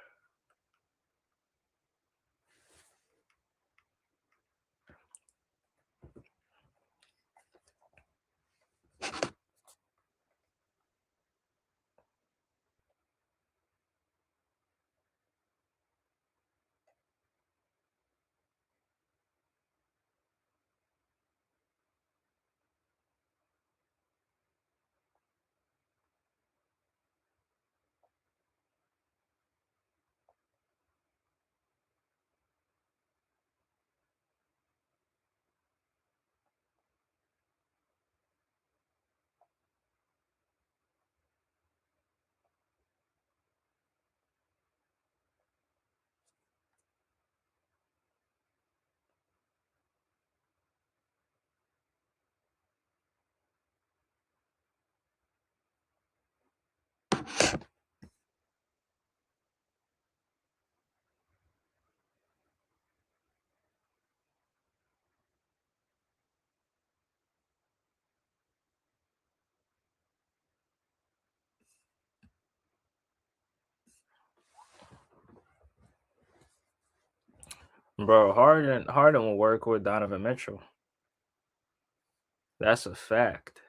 Bro, Harden will work with Donovan Mitchell. That's a fact.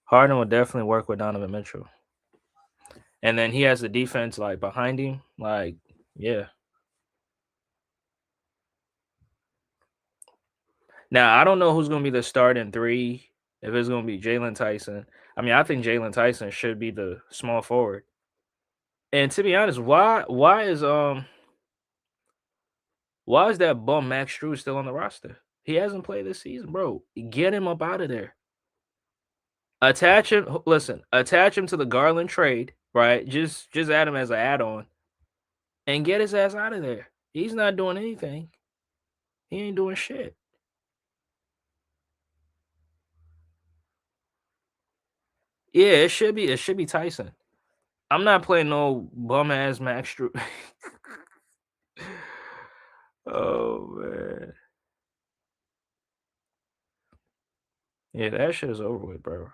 Harden will definitely work with Donovan Mitchell. And then he has the defense like behind him. Like, yeah. Now I don't know who's gonna be the starting three. If it's gonna be Jalen Tyson. I mean, I think Jalen Tyson should be the small forward. And to be honest, why is that bum Max Strus still on the roster? He hasn't played this season, bro. Get him up out of there. Attach him. Listen, attach him to the Garland trade, right? Just add him as an add-on, and get his ass out of there. He's not doing anything. He ain't doing shit. Yeah, it should be. It should be Tyson. I'm not playing no bum ass Max Strus. Oh man. Yeah, that shit is over with, bro.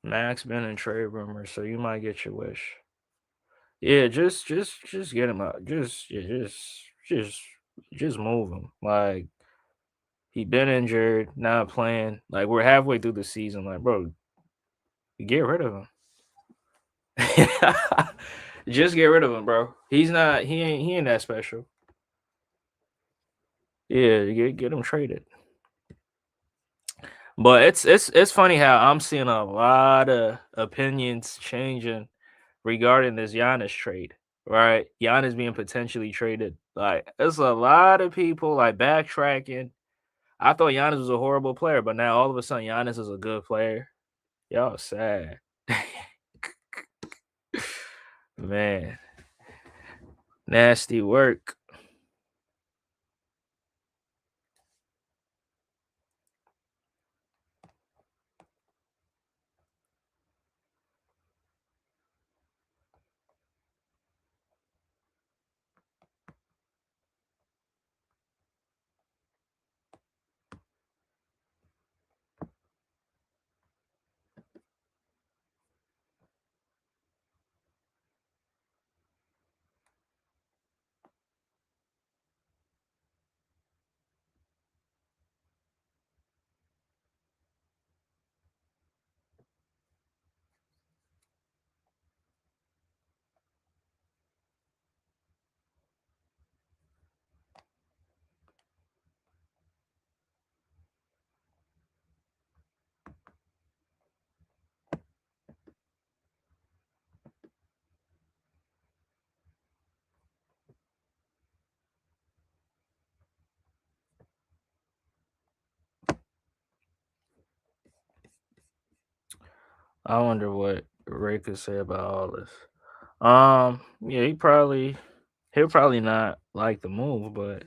Max been in trade rumors, so you might get your wish. Yeah, just get him out. Just move him. Like he been injured, not playing. Like we're halfway through the season. Like, bro, get rid of him. Just get rid of him, bro. He's not. He ain't that special. Yeah, get him traded. But it's funny how I'm seeing a lot of opinions changing regarding this Giannis trade, right? Giannis being potentially traded. Like, there's a lot of people like backtracking. I thought Giannis was a horrible player, but now all of a sudden Giannis is a good player. Y'all sad. Man. Nasty work. I wonder what Ray could say about all this. Yeah, he'll probably not like the move, but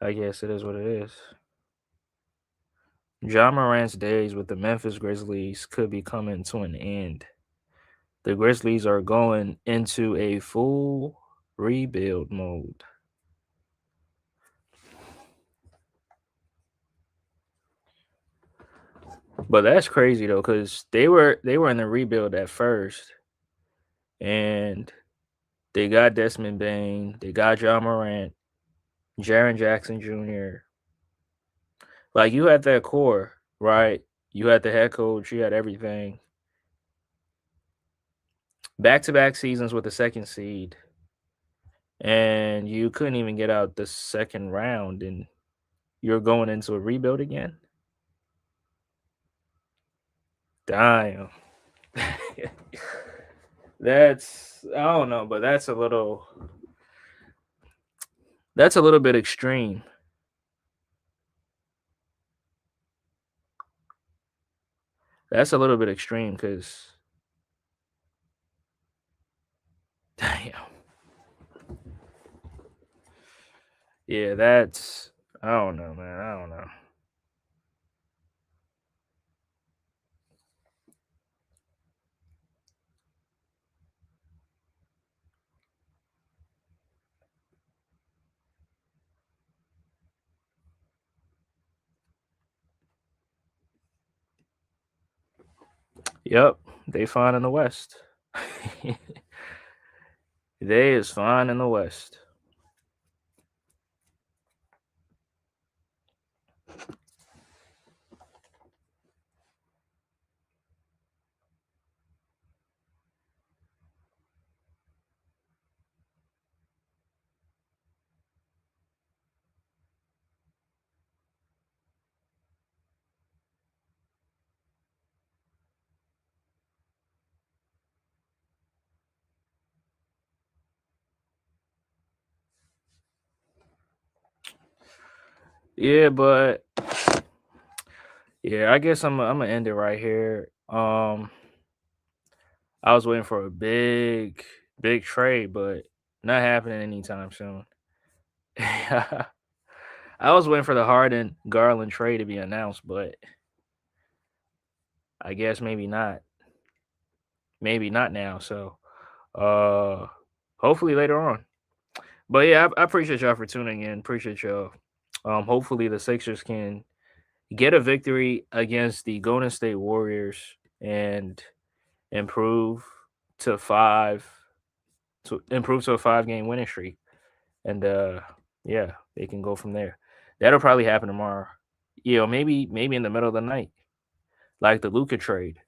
I guess it is what it is. Ja Morant's days with the Memphis Grizzlies could be coming to an end. The Grizzlies are going into a full rebuild mode. But that's crazy though, because they were in the rebuild at first, and they got Desmond Bain, they got Ja Morant, Jaren Jackson Jr. Like you had that core, right? You had the head coach, you had everything. Back to back seasons with the second seed, and you couldn't even get out the second round, and you're going into a rebuild again. Damn. I don't know, but that's a little bit extreme. That's a little bit extreme because damn. Yeah, that's I don't know, man. I don't know. Yep, they fine in the West. They is fine in the West. Yeah, but yeah, I guess I'm gonna end it right here. I was waiting for a big trade, but not happening anytime soon. I was waiting for the Harden Garland trade to be announced, but I guess maybe not. Maybe not now. So uh hopefully later on. But yeah, I appreciate y'all for tuning in. Appreciate y'all. Hopefully the Sixers can get a victory against the Golden State Warriors and improve to five improve to a 5 game winning streak. And yeah, they can go from there. That'll probably happen tomorrow. Yeah, or maybe in the middle of the night, like the Luca trade.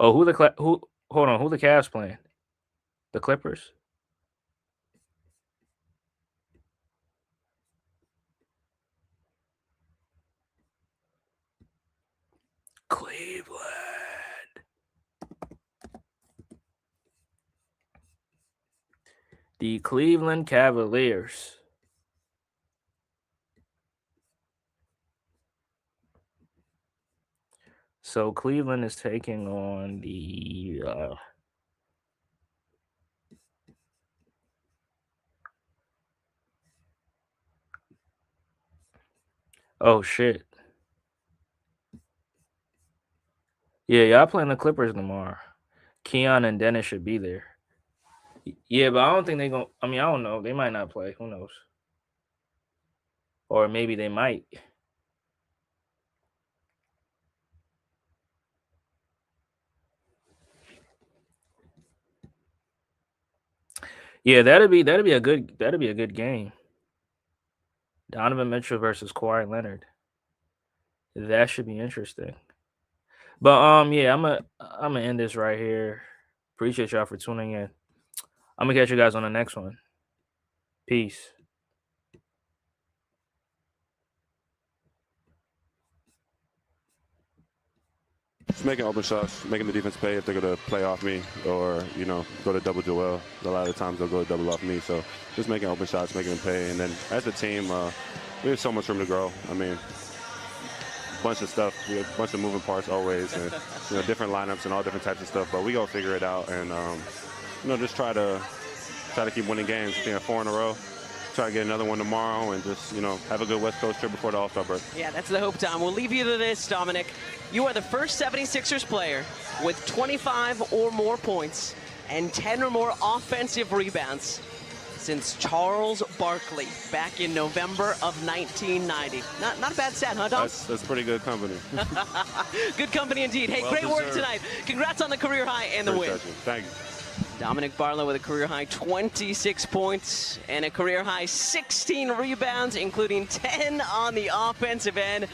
Oh, who? Hold on, who the Cavs playing? The Clippers. Cleveland. The Cleveland Cavaliers. So Cleveland is taking on the oh shit. Yeah, y'all playing the Clippers tomorrow. Keon and Dennis should be there. Yeah, but I don't think they're gonna I mean, I don't know. They might not play. Who knows? Or maybe they might. Yeah, that'd be a good game. Donovan Mitchell versus Kawhi Leonard. That should be interesting. But yeah, I'm gonna end this right here. Appreciate y'all for tuning in. I'm gonna catch you guys on the next one. Peace. Just making open shots, making the defense pay if they're going to play off me or, go to double Joel. A lot of the times they'll go to double off me. So just making open shots, making them pay. And then as a team, we have so much room to grow. I mean, a bunch of stuff. We have a bunch of moving parts always and, different lineups and all different types of stuff. But we going to figure it out and, just try to keep winning games. I think 4 in a row. Try to get another one tomorrow and just, have a good West Coast trip before the All-Star break. Yeah, that's the hope, Tom. We'll leave you to this, Dominic. You are the first 76ers player with 25 or more points and 10 or more offensive rebounds since Charles Barkley back in November of 1990. Not a bad stat, huh, Dom? That's pretty good company. Good company indeed. Hey, Well great work deserved. tonight. Congrats on the career high and the win. Thank you. Dominic Barlow with a career-high 26 points and a career-high 16 rebounds, including 10 on the offensive end.